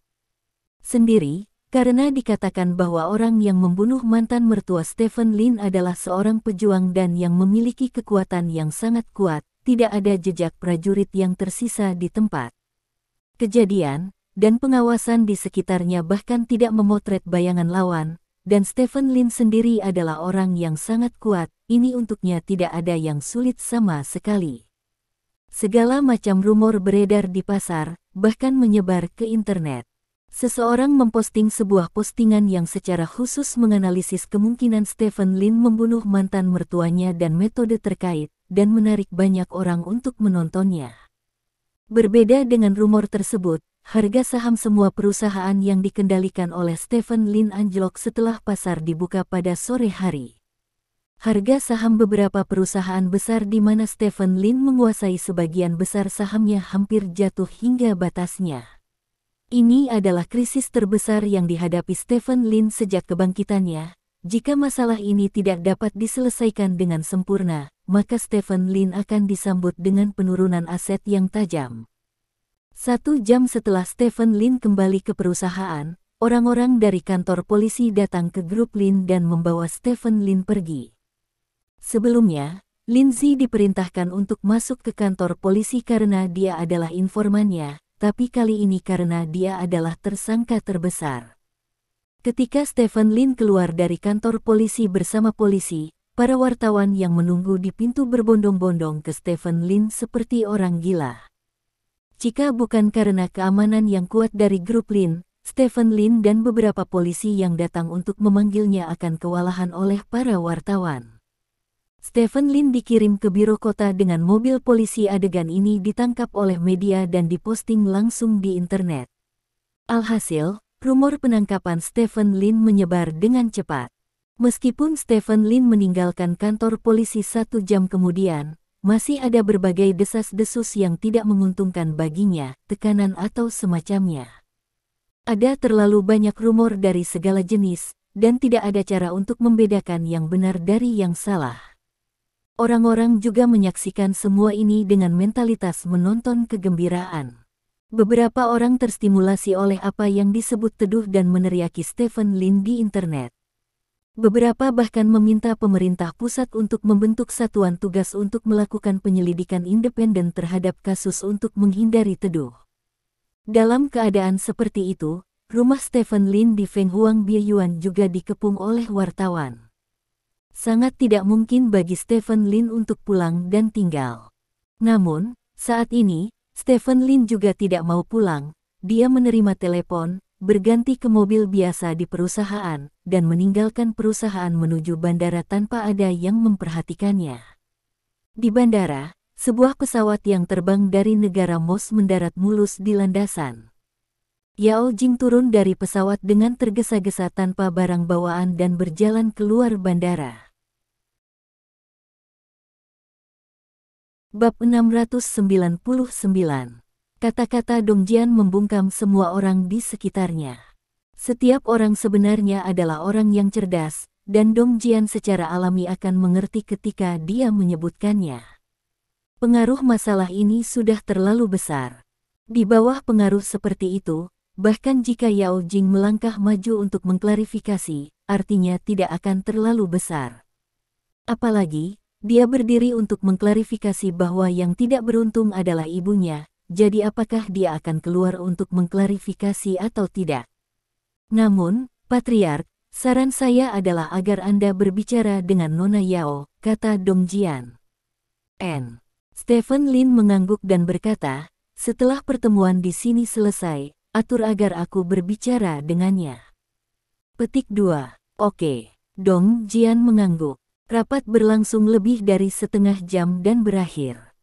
sendiri, karena dikatakan bahwa orang yang membunuh mantan mertua Stephen Lin adalah seorang pejuang dan yang memiliki kekuatan yang sangat kuat, tidak ada jejak prajurit yang tersisa di tempat kejadian, dan pengawasan di sekitarnya bahkan tidak memotret bayangan lawan. Dan Stephen Lin sendiri adalah orang yang sangat kuat, ini untuknya tidak ada yang sulit sama sekali. Segala macam rumor beredar di pasar, bahkan menyebar ke internet. Seseorang memposting sebuah postingan yang secara khusus menganalisis kemungkinan Stephen Lin membunuh mantan mertuanya dan metode terkait, dan menarik banyak orang untuk menontonnya. Berbeda dengan rumor tersebut, harga saham semua perusahaan yang dikendalikan oleh Stephen Lin anjlok setelah pasar dibuka pada sore hari. Harga saham beberapa perusahaan besar di mana Stephen Lin menguasai sebagian besar sahamnya hampir jatuh hingga batasnya. Ini adalah krisis terbesar yang dihadapi Stephen Lin sejak kebangkitannya. Jika masalah ini tidak dapat diselesaikan dengan sempurna, maka Stephen Lin akan disambut dengan penurunan aset yang tajam. 1 jam setelah Stephen Lin kembali ke perusahaan, orang-orang dari kantor polisi datang ke grup Lin dan membawa Stephen Lin pergi. Sebelumnya, Lindsay diperintahkan untuk masuk ke kantor polisi karena dia adalah informannya, tapi kali ini karena dia adalah tersangka terbesar. Ketika Stephen Lin keluar dari kantor polisi bersama polisi, para wartawan yang menunggu di pintu berbondong-bondong ke Stephen Lin seperti orang gila. Jika bukan karena keamanan yang kuat dari grup Lin, Stephen Lin dan beberapa polisi yang datang untuk memanggilnya akan kewalahan oleh para wartawan. Stephen Lin dikirim ke biro kota dengan mobil polisi. Adegan ini ditangkap oleh media dan diposting langsung di internet. Alhasil, rumor penangkapan Stephen Lin menyebar dengan cepat. Meskipun Stephen Lin meninggalkan kantor polisi 1 jam kemudian, masih ada berbagai desas-desus yang tidak menguntungkan baginya, tekanan atau semacamnya. Ada terlalu banyak rumor dari segala jenis, dan tidak ada cara untuk membedakan yang benar dari yang salah. Orang-orang juga menyaksikan semua ini dengan mentalitas menonton kegembiraan. Beberapa orang terstimulasi oleh apa yang disebut teduh dan meneriaki Stephen Lin di internet. Beberapa bahkan meminta pemerintah pusat untuk membentuk satuan tugas untuk melakukan penyelidikan independen terhadap kasus untuk menghindari teduh. Dalam keadaan seperti itu, rumah Stephen Lin di Feng Huang Bieyuan juga dikepung oleh wartawan. Sangat tidak mungkin bagi Stephen Lin untuk pulang dan tinggal. Namun, saat ini, Stephen Lin juga tidak mau pulang. Dia menerima telepon, berganti ke mobil biasa di perusahaan, dan meninggalkan perusahaan menuju bandara tanpa ada yang memperhatikannya. Di bandara, sebuah pesawat yang terbang dari negara MOS mendarat mulus di landasan. Yao Jing turun dari pesawat dengan tergesa-gesa tanpa barang bawaan dan berjalan keluar bandara. Bab 699. Kata-kata Dong Jian membungkam semua orang di sekitarnya. Setiap orang sebenarnya adalah orang yang cerdas, dan Dong Jian secara alami akan mengerti ketika dia menyebutkannya. Pengaruh masalah ini sudah terlalu besar. Di bawah pengaruh seperti itu, bahkan jika Yao Jing melangkah maju untuk mengklarifikasi, artinya tidak akan terlalu besar. Apalagi, dia berdiri untuk mengklarifikasi bahwa yang tidak beruntung adalah ibunya. Jadi apakah dia akan keluar untuk mengklarifikasi atau tidak? Namun, Patriark, saran saya adalah agar Anda berbicara dengan Nona Yao, kata Dong Jian. Stephen Lin mengangguk dan berkata, setelah pertemuan di sini selesai, atur agar aku berbicara dengannya. Petik 2. Oke. Dong Jian mengangguk. Rapat berlangsung lebih dari setengah jam dan berakhir.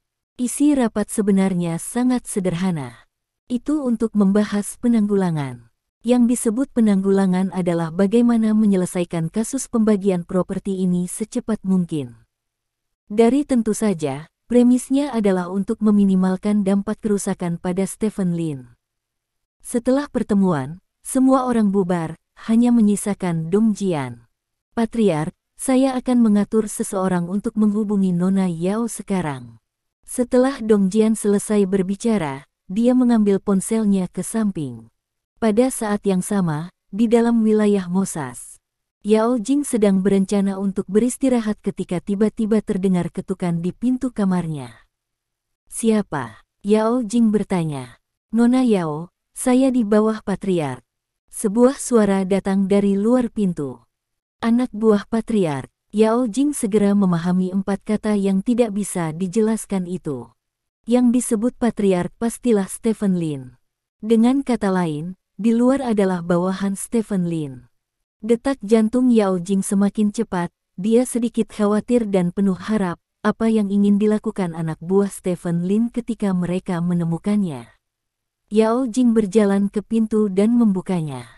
Isi rapat sebenarnya sangat sederhana. Itu untuk membahas penanggulangan. Yang disebut penanggulangan adalah bagaimana menyelesaikan kasus pembagian properti ini secepat mungkin. Dari tentu saja, premisnya adalah untuk meminimalkan dampak kerusakan pada Stephen Lin. Setelah pertemuan, semua orang bubar, hanya menyisakan Dong Jian. Patriark, saya akan mengatur seseorang untuk menghubungi Nona Yao sekarang. Setelah Dong Jian selesai berbicara, dia mengambil ponselnya ke samping. Pada saat yang sama, di dalam wilayah Mosas, Yao Jing sedang berencana untuk beristirahat ketika tiba-tiba terdengar ketukan di pintu kamarnya. Siapa? Yao Jing bertanya. Nona Yao, saya di bawah Patriark. Sebuah suara datang dari luar pintu. Anak buah Patriark. Yao Jing segera memahami 4 kata yang tidak bisa dijelaskan itu. Yang disebut Patriark pastilah Stephen Lin. Dengan kata lain, di luar adalah bawahan Stephen Lin. Detak jantung Yao Jing semakin cepat, dia sedikit khawatir dan penuh harap, apa yang ingin dilakukan anak buah Stephen Lin ketika mereka menemukannya. Yao Jing berjalan ke pintu dan membukanya.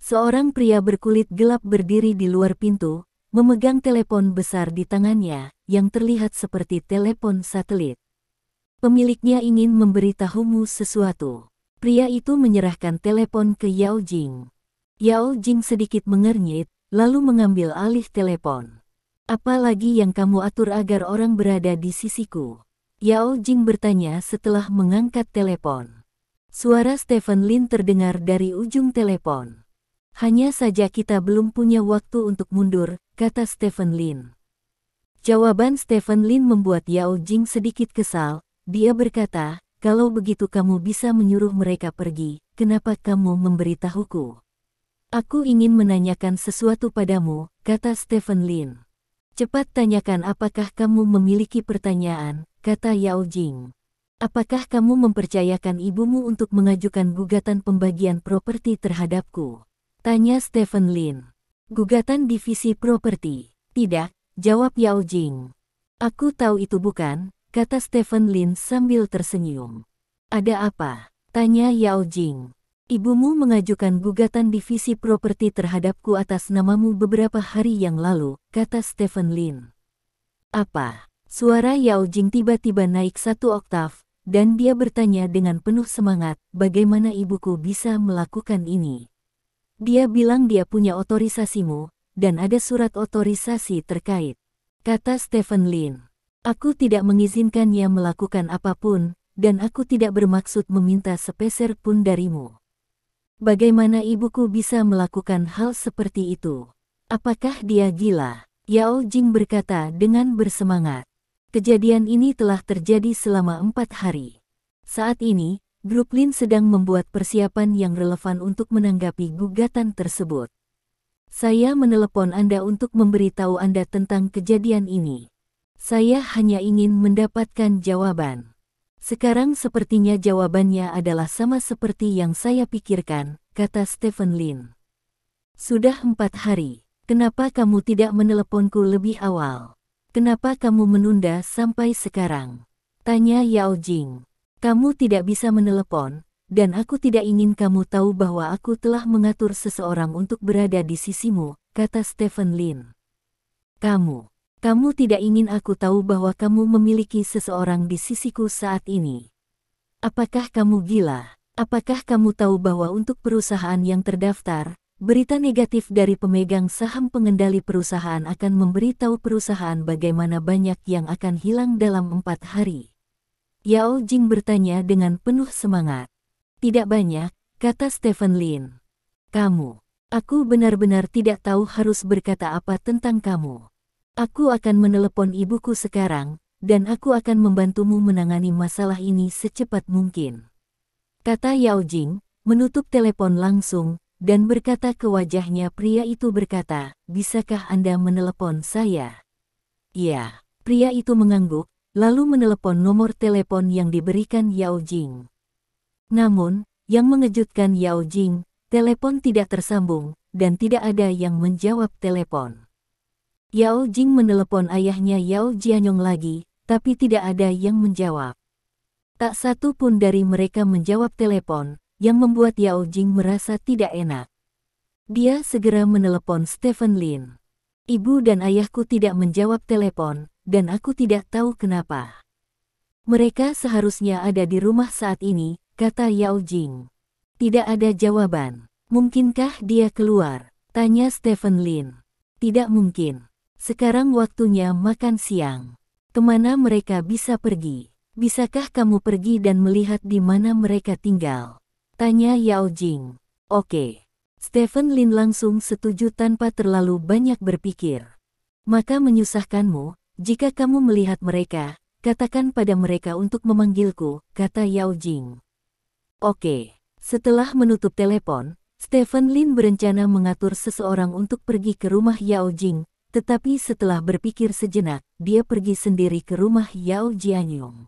Seorang pria berkulit gelap berdiri di luar pintu, memegang telepon besar di tangannya, yang terlihat seperti telepon satelit. Pemiliknya ingin memberitahumu sesuatu. Pria itu menyerahkan telepon ke Yao Jing. Yao Jing sedikit mengernyit, lalu mengambil alih telepon. Apa lagi yang kamu atur agar orang berada di sisiku? Yao Jing bertanya setelah mengangkat telepon. Suara Stephen Lin terdengar dari ujung telepon. Hanya saja kita belum punya waktu untuk mundur, kata Stephen Lin. Jawaban Stephen Lin membuat Yao Jing sedikit kesal. Dia berkata, kalau begitu kamu bisa menyuruh mereka pergi, kenapa kamu memberitahuku? Aku ingin menanyakan sesuatu padamu, kata Stephen Lin. Cepat tanyakan apakah kamu memiliki pertanyaan, kata Yao Jing. Apakah kamu mempercayakan ibumu untuk mengajukan gugatan pembagian properti terhadapku? Tanya Stephen Lin. Gugatan divisi properti? Tidak, jawab Yao Jing. Aku tahu itu bukan, kata Stephen Lin sambil tersenyum. Ada apa? Tanya Yao Jing. Ibumu mengajukan gugatan divisi properti terhadapku atas namamu beberapa hari yang lalu, kata Stephen Lin. Apa? Suara Yao Jing tiba-tiba naik 1 oktav, dan dia bertanya dengan penuh semangat, bagaimana ibuku bisa melakukan ini? Dia bilang dia punya otorisasimu, dan ada surat otorisasi terkait. Kata Stephen Lin. Aku tidak mengizinkannya melakukan apapun, dan aku tidak bermaksud meminta sepeser pun darimu. Bagaimana ibuku bisa melakukan hal seperti itu? Apakah dia gila? Yao Jing berkata dengan bersemangat. Kejadian ini telah terjadi selama 4 hari. Saat ini, Grup Lin sedang membuat persiapan yang relevan untuk menanggapi gugatan tersebut. Saya menelepon Anda untuk memberitahu Anda tentang kejadian ini. Saya hanya ingin mendapatkan jawaban. Sekarang sepertinya jawabannya adalah sama seperti yang saya pikirkan, kata Stephen Lin. Sudah 4 hari, kenapa kamu tidak meneleponku lebih awal? Kenapa kamu menunda sampai sekarang? Tanya Yao Jing. Kamu tidak bisa menelepon, dan aku tidak ingin kamu tahu bahwa aku telah mengatur seseorang untuk berada di sisimu, kata Stephen Lin. Kamu tidak ingin aku tahu bahwa kamu memiliki seseorang di sisiku saat ini. Apakah kamu gila? Apakah kamu tahu bahwa untuk perusahaan yang terdaftar, berita negatif dari pemegang saham pengendali perusahaan akan memberitahu perusahaan bagaimana banyak yang akan hilang dalam 4 hari? Yao Jing bertanya dengan penuh semangat. Tidak banyak, kata Stephen Lin. Aku benar-benar tidak tahu harus berkata apa tentang kamu. Aku akan menelepon ibuku sekarang, dan aku akan membantumu menangani masalah ini secepat mungkin. Kata Yao Jing, menutup telepon langsung, dan berkata ke wajahnya. Pria itu berkata, bisakah Anda menelepon saya? Ya, pria itu mengangguk, lalu menelepon nomor telepon yang diberikan Yao Jing. Namun, yang mengejutkan Yao Jing, telepon tidak tersambung, dan tidak ada yang menjawab telepon. Yao Jing menelepon ayahnya Yao Jianyong lagi, tapi tidak ada yang menjawab. Tak satu pun dari mereka menjawab telepon, yang membuat Yao Jing merasa tidak enak. Dia segera menelepon Stephen Lin. Ibu dan ayahku tidak menjawab telepon, dan aku tidak tahu kenapa. Mereka seharusnya ada di rumah saat ini, kata Yao Jing. Tidak ada jawaban. Mungkinkah dia keluar? Tanya Stephen Lin. Tidak mungkin. Sekarang waktunya makan siang. Kemana mereka bisa pergi? Bisakah kamu pergi dan melihat di mana mereka tinggal? Tanya Yao Jing. Oke. Stephen Lin langsung setuju tanpa terlalu banyak berpikir. Maka menyusahkanmu, jika kamu melihat mereka, katakan pada mereka untuk memanggilku, kata Yao Jing. Oke. Setelah menutup telepon, Stephen Lin berencana mengatur seseorang untuk pergi ke rumah Yao Jing, tetapi setelah berpikir sejenak, dia pergi sendiri ke rumah Yao Jianyong.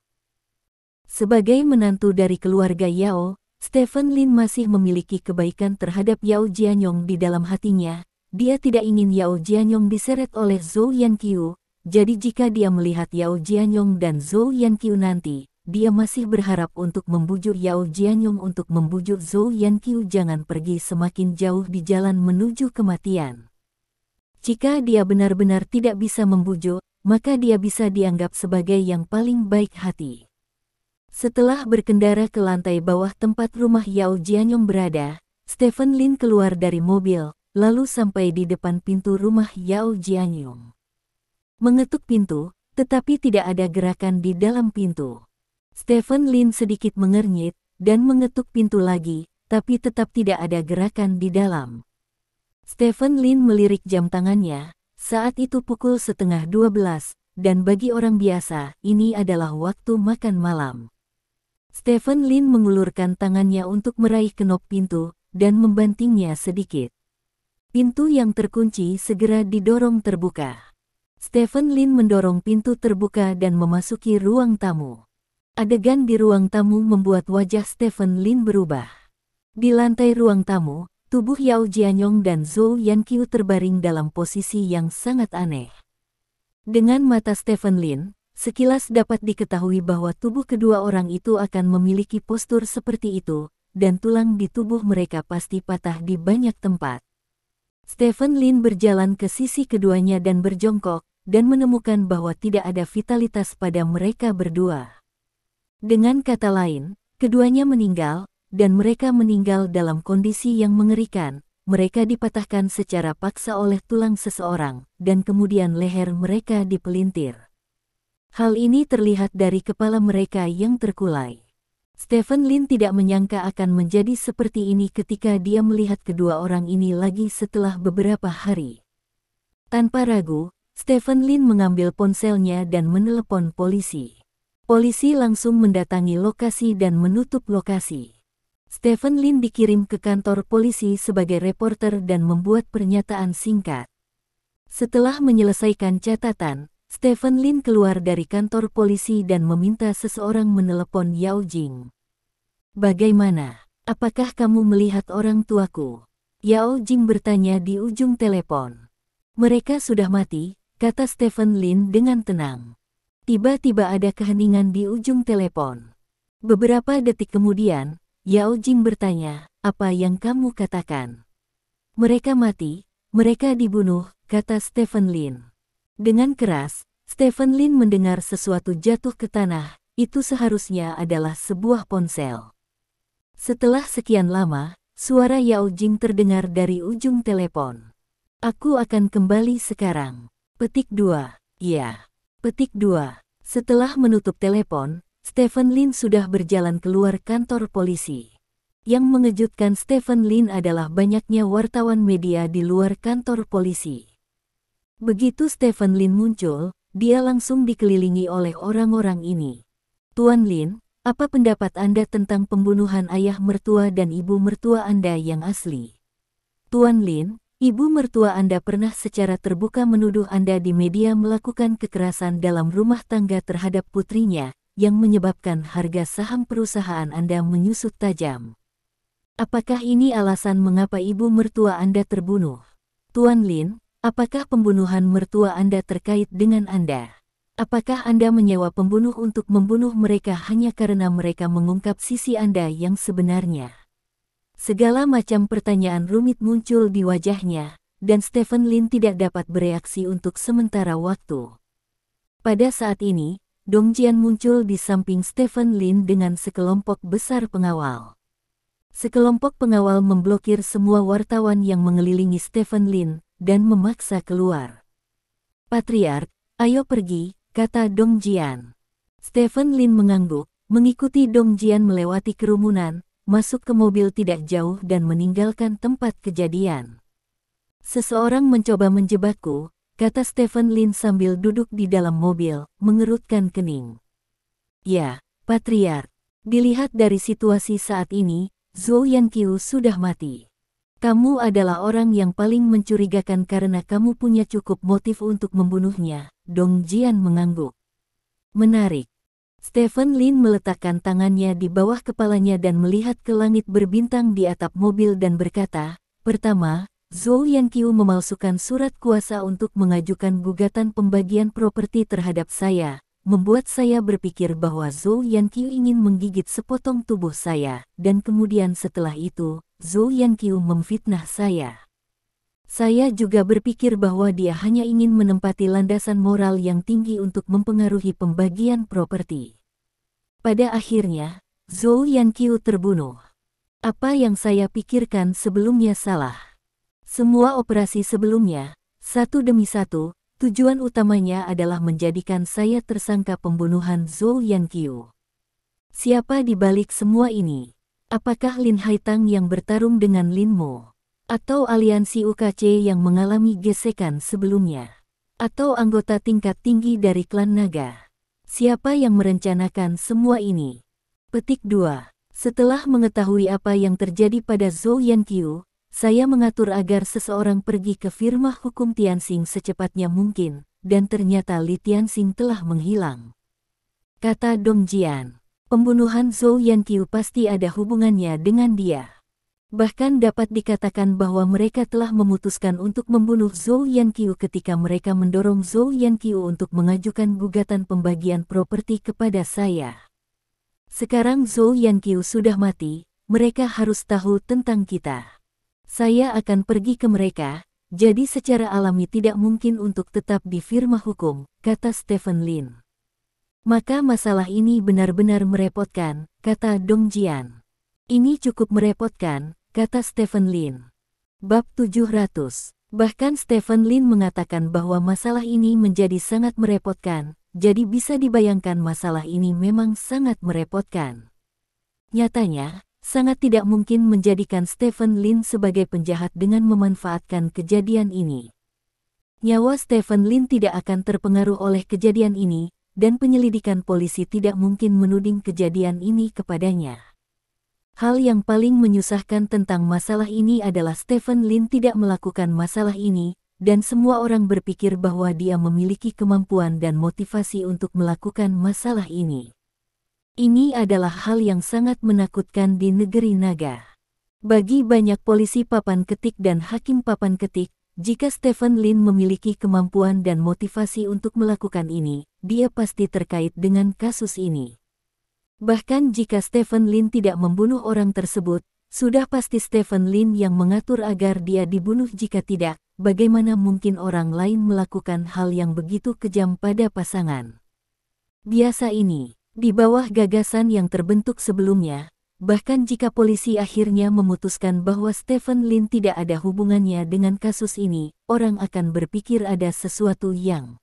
Sebagai menantu dari keluarga Yao, Stephen Lin masih memiliki kebaikan terhadap Yao Jianyong di dalam hatinya. Dia tidak ingin Yao Jianyong diseret oleh Zhou Yanqiu, jadi jika dia melihat Yao Jianyong dan Zhou Yanqiu nanti, dia masih berharap untuk membujuk Yao Jianyong untuk membujuk Zhou Yanqiu jangan pergi semakin jauh di jalan menuju kematian. Jika dia benar-benar tidak bisa membujuk, maka dia bisa dianggap sebagai yang paling baik hati. Setelah berkendara ke lantai bawah tempat rumah Yao Jianyong berada, Stephen Lin keluar dari mobil, lalu sampai di depan pintu rumah Yao Jianyong. Mengetuk pintu, tetapi tidak ada gerakan di dalam pintu. Stephen Lin sedikit mengernyit, dan mengetuk pintu lagi, tapi tetap tidak ada gerakan di dalam. Stephen Lin melirik jam tangannya, saat itu pukul 11:30, dan bagi orang biasa, ini adalah waktu makan malam. Stephen Lin mengulurkan tangannya untuk meraih kenop pintu, dan membantingnya sedikit. Pintu yang terkunci segera didorong terbuka. Stephen Lin mendorong pintu terbuka dan memasuki ruang tamu. Adegan di ruang tamu membuat wajah Stephen Lin berubah. Di lantai ruang tamu, tubuh Yao Jianyong dan Zhou Yanqiu terbaring dalam posisi yang sangat aneh. Dengan mata Stephen Lin, sekilas dapat diketahui bahwa tubuh kedua orang itu akan memiliki postur seperti itu, dan tulang di tubuh mereka pasti patah di banyak tempat. Stephen Lin berjalan ke sisi keduanya dan berjongkok, dan menemukan bahwa tidak ada vitalitas pada mereka berdua. Dengan kata lain, keduanya meninggal, dan mereka meninggal dalam kondisi yang mengerikan. Mereka dipatahkan secara paksa oleh tulang seseorang, dan kemudian leher mereka dipelintir. Hal ini terlihat dari kepala mereka yang terkulai. Stephen Lin tidak menyangka akan menjadi seperti ini ketika dia melihat kedua orang ini lagi setelah beberapa hari. Tanpa ragu, Stephen Lin mengambil ponselnya dan menelepon polisi. Polisi langsung mendatangi lokasi dan menutup lokasi. Stephen Lin dikirim ke kantor polisi sebagai reporter dan membuat pernyataan singkat. Setelah menyelesaikan catatan, Stephen Lin keluar dari kantor polisi dan meminta seseorang menelepon Yao Jing. Bagaimana? Apakah kamu melihat orang tuaku? Yao Jing bertanya di ujung telepon. Mereka sudah mati, kata Stephen Lin dengan tenang. Tiba-tiba ada keheningan di ujung telepon. Beberapa detik kemudian, Yao Jing bertanya, apa yang kamu katakan? Mereka mati, mereka dibunuh, kata Stephen Lin. Dengan keras, Stephen Lin mendengar sesuatu jatuh ke tanah, itu seharusnya adalah sebuah ponsel. Setelah sekian lama, suara Yao Jing terdengar dari ujung telepon. Aku akan kembali sekarang. Petik 2. Ya. Petik 2. Setelah menutup telepon, Stephen Lin sudah berjalan keluar kantor polisi. Yang mengejutkan Stephen Lin adalah banyaknya wartawan media di luar kantor polisi. Begitu Stephen Lin muncul, dia langsung dikelilingi oleh orang-orang ini. Tuan Lin, apa pendapat Anda tentang pembunuhan ayah mertua dan ibu mertua Anda yang asli? Tuan Lin, ibu mertua Anda pernah secara terbuka menuduh Anda di media melakukan kekerasan dalam rumah tangga terhadap putrinya, yang menyebabkan harga saham perusahaan Anda menyusut tajam. Apakah ini alasan mengapa ibu mertua Anda terbunuh? Tuan Lin, apakah pembunuhan mertua Anda terkait dengan Anda? Apakah Anda menyewa pembunuh untuk membunuh mereka hanya karena mereka mengungkap sisi Anda yang sebenarnya? Segala macam pertanyaan rumit muncul di wajahnya, dan Stephen Lin tidak dapat bereaksi untuk sementara waktu. Pada saat ini, Dong Jian muncul di samping Stephen Lin dengan sekelompok besar pengawal. Sekelompok pengawal memblokir semua wartawan yang mengelilingi Stephen Lin, dan memaksa keluar. "Patriark, ayo pergi," kata Dong Jian. Stephen Lin mengangguk, mengikuti Dong Jian melewati kerumunan, masuk ke mobil tidak jauh dan meninggalkan tempat kejadian. "Seseorang mencoba menjebakku," kata Stephen Lin sambil duduk di dalam mobil, mengerutkan kening. "Ya, Patriark, dilihat dari situasi saat ini, Zhou Yanqiu sudah mati. Kamu adalah orang yang paling mencurigakan karena kamu punya cukup motif untuk membunuhnya," Dong Jian mengangguk. "Menarik." Stephen Lin meletakkan tangannya di bawah kepalanya dan melihat ke langit berbintang di atap mobil dan berkata, "Pertama, Zhou Yanqiu memalsukan surat kuasa untuk mengajukan gugatan pembagian properti terhadap saya, membuat saya berpikir bahwa Zhou Yanqiu ingin menggigit sepotong tubuh saya, dan kemudian setelah itu, Zhou Yanqiu memfitnah saya. Saya juga berpikir bahwa dia hanya ingin menempati landasan moral yang tinggi untuk mempengaruhi pembagian properti. Pada akhirnya, Zhou Yanqiu terbunuh. Apa yang saya pikirkan sebelumnya salah. Semua operasi sebelumnya, satu demi satu, tujuan utamanya adalah menjadikan saya tersangka pembunuhan Zhou Yanqiu. Siapa di balik semua ini? Apakah Lin Haitang yang bertarung dengan Lin Mo? Atau aliansi UKC yang mengalami gesekan sebelumnya? Atau anggota tingkat tinggi dari klan naga? Siapa yang merencanakan semua ini? Petik 2. Setelah mengetahui apa yang terjadi pada Zhou Yanqiu, saya mengatur agar seseorang pergi ke firma hukum Tianxing secepatnya mungkin, dan ternyata Li Tianxing telah menghilang. Kata Dong Jian, pembunuhan Zhou Yanqiu pasti ada hubungannya dengan dia. Bahkan dapat dikatakan bahwa mereka telah memutuskan untuk membunuh Zhou Yanqiu ketika mereka mendorong Zhou Yanqiu untuk mengajukan gugatan pembagian properti kepada saya. Sekarang Zhou Yanqiu sudah mati, mereka harus tahu tentang kita. Saya akan pergi ke mereka, jadi secara alami tidak mungkin untuk tetap di firma hukum, kata Stephen Lin. Maka masalah ini benar-benar merepotkan, kata Dong Jian. Ini cukup merepotkan, kata Stephen Lin. Bab 700. Bahkan Stephen Lin mengatakan bahwa masalah ini menjadi sangat merepotkan, jadi bisa dibayangkan masalah ini memang sangat merepotkan. Nyatanya, sangat tidak mungkin menjadikan Stephen Lin sebagai penjahat dengan memanfaatkan kejadian ini. Nyawa Stephen Lin tidak akan terpengaruh oleh kejadian ini, dan penyelidikan polisi tidak mungkin menuding kejadian ini kepadanya. Hal yang paling menyusahkan tentang masalah ini adalah Stephen Lin tidak melakukan masalah ini, dan semua orang berpikir bahwa dia memiliki kemampuan dan motivasi untuk melakukan masalah ini. Ini adalah hal yang sangat menakutkan di negeri naga. Bagi banyak polisi papan ketik dan hakim papan ketik, jika Stephen Lin memiliki kemampuan dan motivasi untuk melakukan ini, dia pasti terkait dengan kasus ini. Bahkan jika Stephen Lin tidak membunuh orang tersebut, sudah pasti Stephen Lin yang mengatur agar dia dibunuh. Jika tidak, bagaimana mungkin orang lain melakukan hal yang begitu kejam pada pasangan? Biasa ini, di bawah gagasan yang terbentuk sebelumnya, bahkan jika polisi akhirnya memutuskan bahwa Stephen Lin tidak ada hubungannya dengan kasus ini, orang akan berpikir ada sesuatu yang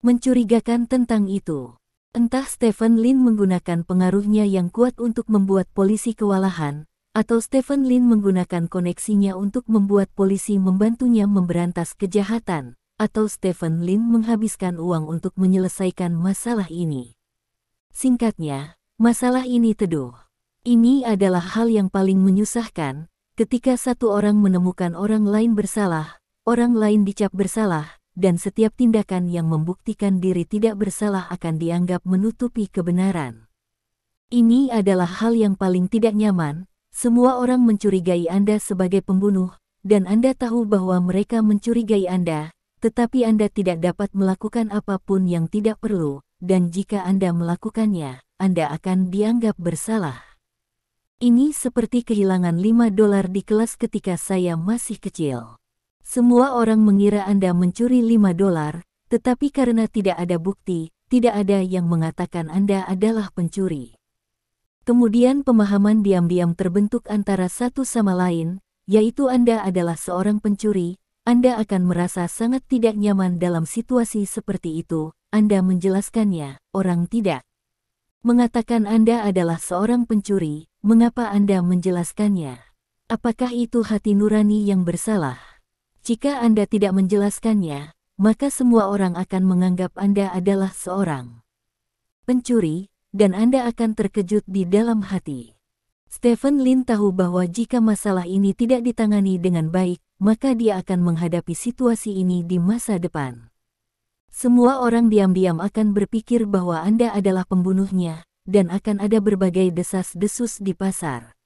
mencurigakan tentang itu. Entah Stephen Lin menggunakan pengaruhnya yang kuat untuk membuat polisi kewalahan, atau Stephen Lin menggunakan koneksinya untuk membuat polisi membantunya memberantas kejahatan, atau Stephen Lin menghabiskan uang untuk menyelesaikan masalah ini. Singkatnya, masalah ini teduh. Ini adalah hal yang paling menyusahkan, ketika satu orang menemukan orang lain bersalah, orang lain dicap bersalah, dan setiap tindakan yang membuktikan diri tidak bersalah akan dianggap menutupi kebenaran. Ini adalah hal yang paling tidak nyaman. Semua orang mencurigai Anda sebagai pembunuh, dan Anda tahu bahwa mereka mencurigai Anda, tetapi Anda tidak dapat melakukan apapun yang tidak perlu, dan jika Anda melakukannya, Anda akan dianggap bersalah. Ini seperti kehilangan $5 di kelas ketika saya masih kecil. Semua orang mengira Anda mencuri $5, tetapi karena tidak ada bukti, tidak ada yang mengatakan Anda adalah pencuri. Kemudian pemahaman diam-diam terbentuk antara satu sama lain, yaitu Anda adalah seorang pencuri, Anda akan merasa sangat tidak nyaman dalam situasi seperti itu. Anda menjelaskannya, orang tidak mengatakan Anda adalah seorang pencuri. Mengapa Anda menjelaskannya? Apakah itu hati nurani yang bersalah? Jika Anda tidak menjelaskannya, maka semua orang akan menganggap Anda adalah seorang pencuri, dan Anda akan terkejut di dalam hati. Stephen Lin tahu bahwa jika masalah ini tidak ditangani dengan baik, maka dia akan menghadapi situasi ini di masa depan. Semua orang diam-diam akan berpikir bahwa Anda adalah pembunuhnya, dan akan ada berbagai desas-desus di pasar.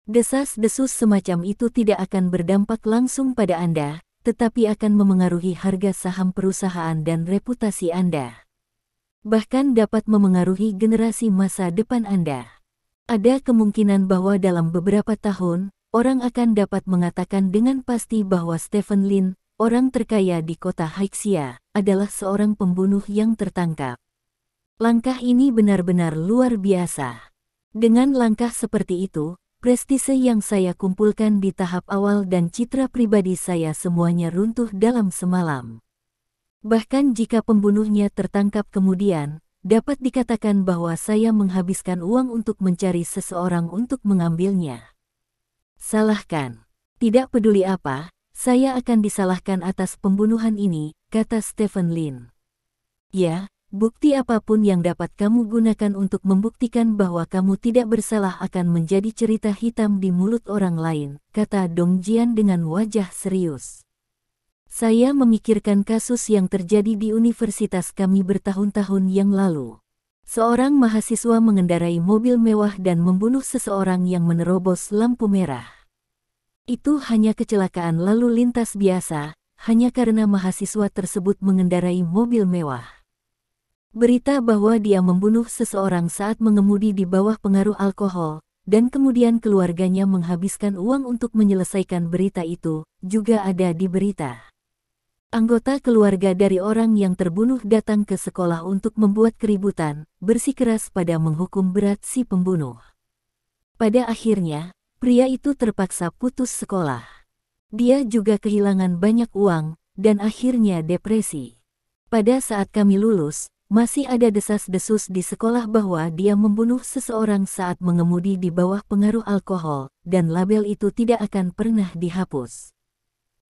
Desas-desus semacam itu tidak akan berdampak langsung pada Anda, tetapi akan memengaruhi harga saham perusahaan dan reputasi Anda. Bahkan dapat memengaruhi generasi masa depan Anda. Ada kemungkinan bahwa dalam beberapa tahun, orang akan dapat mengatakan dengan pasti bahwa Stephen Lin, orang terkaya di kota Haixia, adalah seorang pembunuh yang tertangkap. Langkah ini benar-benar luar biasa. Dengan langkah seperti itu, prestise yang saya kumpulkan di tahap awal dan citra pribadi saya semuanya runtuh dalam semalam. Bahkan jika pembunuhnya tertangkap kemudian, dapat dikatakan bahwa saya menghabiskan uang untuk mencari seseorang untuk mengambilnya. Salahkan. Tidak peduli apa, saya akan disalahkan atas pembunuhan ini, kata Stephen Lin. Ya, bukti apapun yang dapat kamu gunakan untuk membuktikan bahwa kamu tidak bersalah akan menjadi cerita hitam di mulut orang lain, kata Dong Jian dengan wajah serius. Saya memikirkan kasus yang terjadi di universitas kami bertahun-tahun yang lalu. Seorang mahasiswa mengendarai mobil mewah dan membunuh seseorang yang menerobos lampu merah. Itu hanya kecelakaan lalu lintas biasa, hanya karena mahasiswa tersebut mengendarai mobil mewah. Berita bahwa dia membunuh seseorang saat mengemudi di bawah pengaruh alkohol, dan kemudian keluarganya menghabiskan uang untuk menyelesaikan berita itu, juga ada di berita. Anggota keluarga dari orang yang terbunuh datang ke sekolah untuk membuat keributan, bersikeras pada menghukum berat si pembunuh. Pada akhirnya, pria itu terpaksa putus sekolah. Dia juga kehilangan banyak uang, dan akhirnya depresi. Pada saat kami lulus, masih ada desas-desus di sekolah bahwa dia membunuh seseorang saat mengemudi di bawah pengaruh alkohol, dan label itu tidak akan pernah dihapus.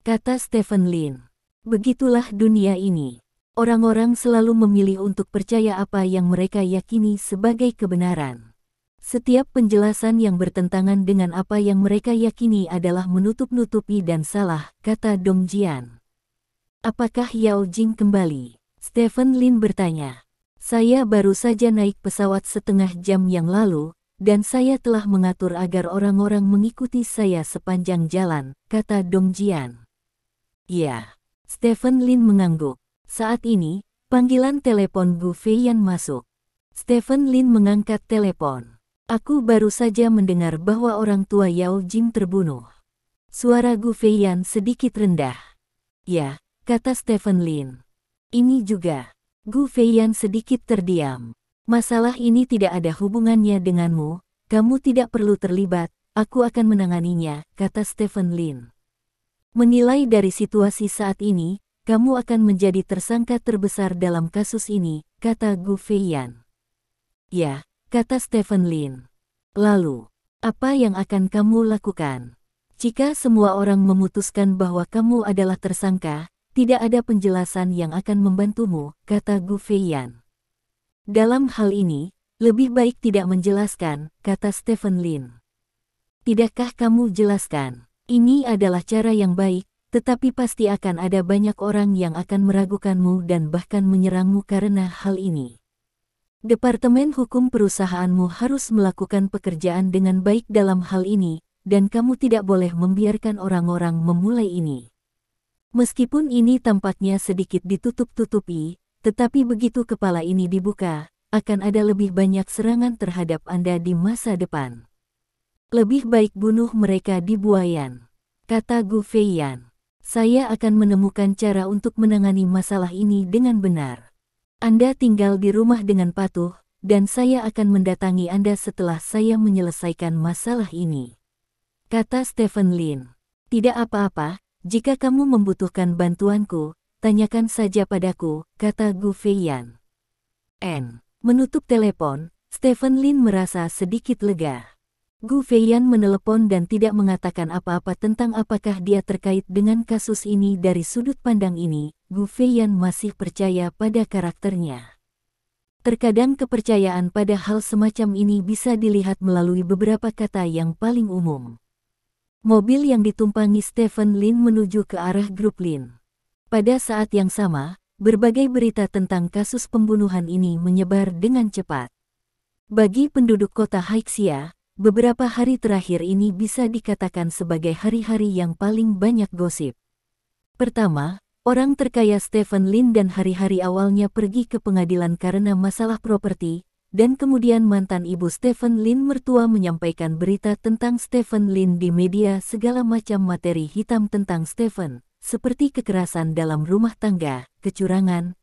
Kata Stephen Lin. Begitulah dunia ini. Orang-orang selalu memilih untuk percaya apa yang mereka yakini sebagai kebenaran. Setiap penjelasan yang bertentangan dengan apa yang mereka yakini adalah menutup-nutupi dan salah, kata Dong Jian. Apakah Yao Jing kembali? Stephen Lin bertanya. Saya baru saja naik pesawat setengah jam yang lalu, dan saya telah mengatur agar orang-orang mengikuti saya sepanjang jalan, kata Dong Jian. Ya. Stephen Lin mengangguk. Saat ini, panggilan telepon Gu Feiyan masuk. Stephen Lin mengangkat telepon. Aku baru saja mendengar bahwa orang tua Yao Jing terbunuh. Suara Gu Feiyan sedikit rendah. Ya, kata Stephen Lin. Ini juga. Gu Feiyan sedikit terdiam. Masalah ini tidak ada hubungannya denganmu, kamu tidak perlu terlibat, aku akan menanganinya, kata Stephen Lin. Menilai dari situasi saat ini, kamu akan menjadi tersangka terbesar dalam kasus ini, kata Gu Feiyan. Ya, kata Stephen Lin. Lalu, apa yang akan kamu lakukan? Jika semua orang memutuskan bahwa kamu adalah tersangka, tidak ada penjelasan yang akan membantumu, kata Gu Feiyan. Dalam hal ini, lebih baik tidak menjelaskan, kata Stephen Lin. Tidakkah kamu jelaskan? Ini adalah cara yang baik, tetapi pasti akan ada banyak orang yang akan meragukanmu dan bahkan menyerangmu karena hal ini. Departemen Hukum perusahaanmu harus melakukan pekerjaan dengan baik dalam hal ini, dan kamu tidak boleh membiarkan orang-orang memulai ini. Meskipun ini tampaknya sedikit ditutup-tutupi, tetapi begitu kepala ini dibuka, akan ada lebih banyak serangan terhadap Anda di masa depan. Lebih baik bunuh mereka di Buayan, kata Gu Feiyan. Saya akan menemukan cara untuk menangani masalah ini dengan benar. Anda tinggal di rumah dengan patuh, dan saya akan mendatangi Anda setelah saya menyelesaikan masalah ini. Kata Stephen Lin. Tidak apa-apa, Jika kamu membutuhkan bantuanku, tanyakan saja padaku, kata Gu Feiyan. Menutup telepon, Stephen Lin merasa sedikit lega. Gu Feiyan menelepon dan tidak mengatakan apa-apa tentang apakah dia terkait dengan kasus ini dari sudut pandang ini. Gu Feiyan masih percaya pada karakternya. Terkadang kepercayaan pada hal semacam ini bisa dilihat melalui beberapa kata yang paling umum. Mobil yang ditumpangi Stephen Lin menuju ke arah grup Lin. Pada saat yang sama, berbagai berita tentang kasus pembunuhan ini menyebar dengan cepat. Bagi penduduk kota Haixia, beberapa hari terakhir ini bisa dikatakan sebagai hari-hari yang paling banyak gosip. Pertama, orang terkaya Stephen Lin dan hari-hari awalnya pergi ke pengadilan karena masalah properti, dan kemudian mantan ibu Stephen Lin mertua menyampaikan berita tentang Stephen Lin di media. Segala macam materi hitam tentang Stephen, seperti kekerasan dalam rumah tangga, kecurangan,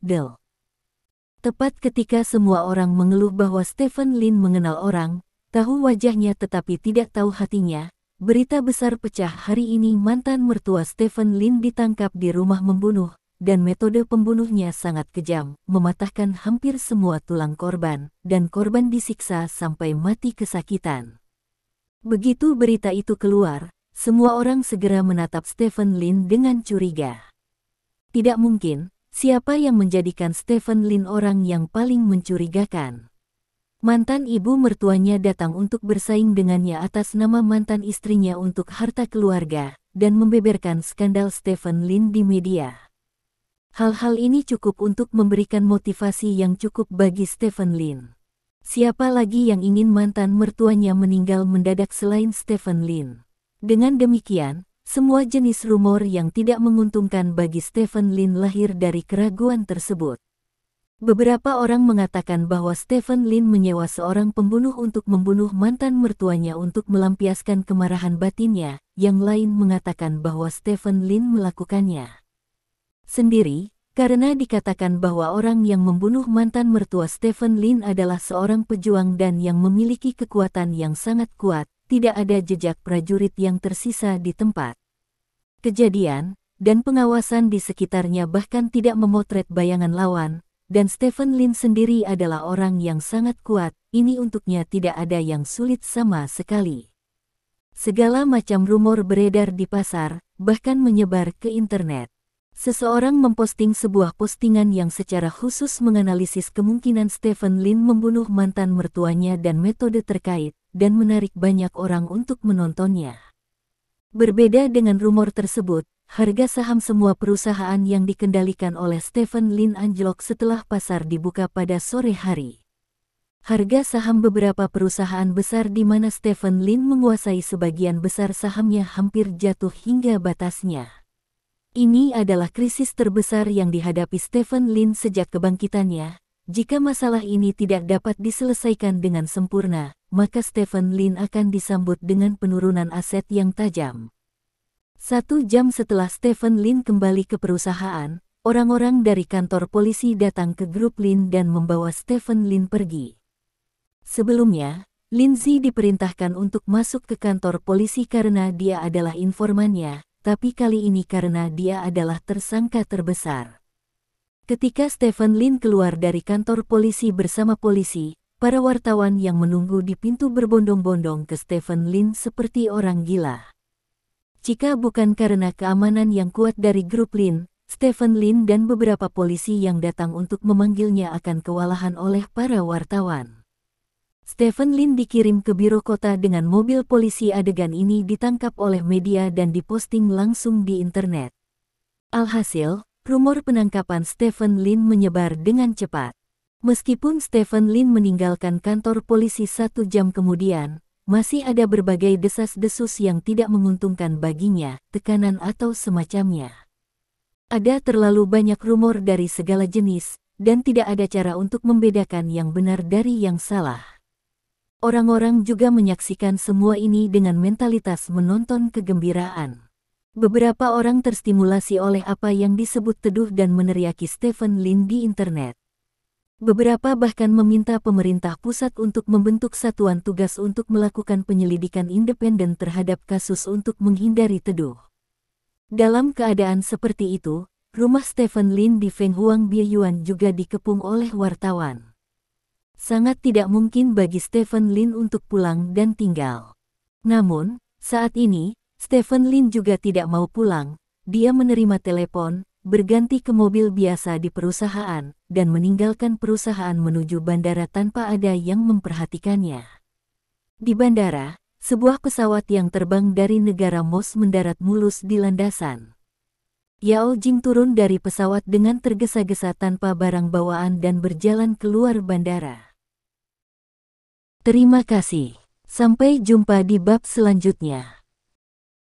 Tepat ketika semua orang mengeluh bahwa Stephen Lin mengenal orang, tahu wajahnya tetapi tidak tahu hatinya, berita besar pecah hari ini. Mantan mertua Stephen Lin ditangkap di rumah membunuh, dan metode pembunuhnya sangat kejam, mematahkan hampir semua tulang korban, dan korban disiksa sampai mati kesakitan. Begitu berita itu keluar, semua orang segera menatap Stephen Lin dengan curiga. Tidak mungkin. Siapa yang menjadikan Stephen Lin orang yang paling mencurigakan? Mantan ibu mertuanya datang untuk bersaing dengannya atas nama mantan istrinya untuk harta keluarga, dan membeberkan skandal Stephen Lin di media. Hal-hal ini cukup untuk memberikan motivasi yang cukup bagi Stephen Lin. Siapa lagi yang ingin mantan mertuanya meninggal mendadak selain Stephen Lin? Dengan demikian, semua jenis rumor yang tidak menguntungkan bagi Stephen Lin lahir dari keraguan tersebut. Beberapa orang mengatakan bahwa Stephen Lin menyewa seorang pembunuh untuk membunuh mantan mertuanya untuk melampiaskan kemarahan batinnya, yang lain mengatakan bahwa Stephen Lin melakukannya sendiri, karena dikatakan bahwa orang yang membunuh mantan mertua Stephen Lin adalah seorang pejuang dan yang memiliki kekuatan yang sangat kuat. Tidak ada jejak prajurit yang tersisa di tempat kejadian, dan pengawasan di sekitarnya bahkan tidak memotret bayangan lawan, dan Stephen Lin sendiri adalah orang yang sangat kuat. Ini untuknya tidak ada yang sulit sama sekali. Segala macam rumor beredar di pasar, bahkan menyebar ke internet. Seseorang memposting sebuah postingan yang secara khusus menganalisis kemungkinan Stephen Lin membunuh mantan mertuanya dan metode terkait, dan menarik banyak orang untuk menontonnya. Berbeda dengan rumor tersebut, harga saham semua perusahaan yang dikendalikan oleh Stephen Lin anjlok setelah pasar dibuka pada sore hari. Harga saham beberapa perusahaan besar di mana Stephen Lin menguasai sebagian besar sahamnya hampir jatuh hingga batasnya. Ini adalah krisis terbesar yang dihadapi Stephen Lin sejak kebangkitannya. Jika masalah ini tidak dapat diselesaikan dengan sempurna, maka Stephen Lin akan disambut dengan penurunan aset yang tajam. 1 jam setelah Stephen Lin kembali ke perusahaan, orang-orang dari kantor polisi datang ke grup Lin dan membawa Stephen Lin pergi. Sebelumnya, Lindsay diperintahkan untuk masuk ke kantor polisi karena dia adalah informannya, tapi kali ini karena dia adalah tersangka terbesar. Ketika Stephen Lin keluar dari kantor polisi bersama polisi, para wartawan yang menunggu di pintu berbondong-bondong ke Stephen Lin seperti orang gila. Jika bukan karena keamanan yang kuat dari grup Lin, Stephen Lin dan beberapa polisi yang datang untuk memanggilnya akan kewalahan oleh para wartawan. Stephen Lin dikirim ke biro kota dengan mobil polisi. Adegan ini ditangkap oleh media dan diposting langsung di internet. Alhasil, rumor penangkapan Stephen Lin menyebar dengan cepat. Meskipun Stephen Lin meninggalkan kantor polisi 1 jam kemudian, masih ada berbagai desas-desus yang tidak menguntungkan baginya, tekanan atau semacamnya. Ada terlalu banyak rumor dari segala jenis, dan tidak ada cara untuk membedakan yang benar dari yang salah. Orang-orang juga menyaksikan semua ini dengan mentalitas menonton kegembiraan. Beberapa orang terstimulasi oleh apa yang disebut teduh dan meneriaki Stephen Lin di internet. Beberapa bahkan meminta pemerintah pusat untuk membentuk satuan tugas untuk melakukan penyelidikan independen terhadap kasus untuk menghindari teduh. Dalam keadaan seperti itu, rumah Stephen Lin di Fenghuang Bieyuan juga dikepung oleh wartawan. Sangat tidak mungkin bagi Stephen Lin untuk pulang dan tinggal. Namun, saat ini, Stephen Lin juga tidak mau pulang. Dia menerima telepon, berganti ke mobil biasa di perusahaan, dan meninggalkan perusahaan menuju bandara tanpa ada yang memperhatikannya. Di bandara, sebuah pesawat yang terbang dari negara MOS mendarat mulus di landasan. Yao Jing turun dari pesawat dengan tergesa-gesa tanpa barang bawaan dan berjalan keluar bandara. Terima kasih. Sampai jumpa di bab selanjutnya.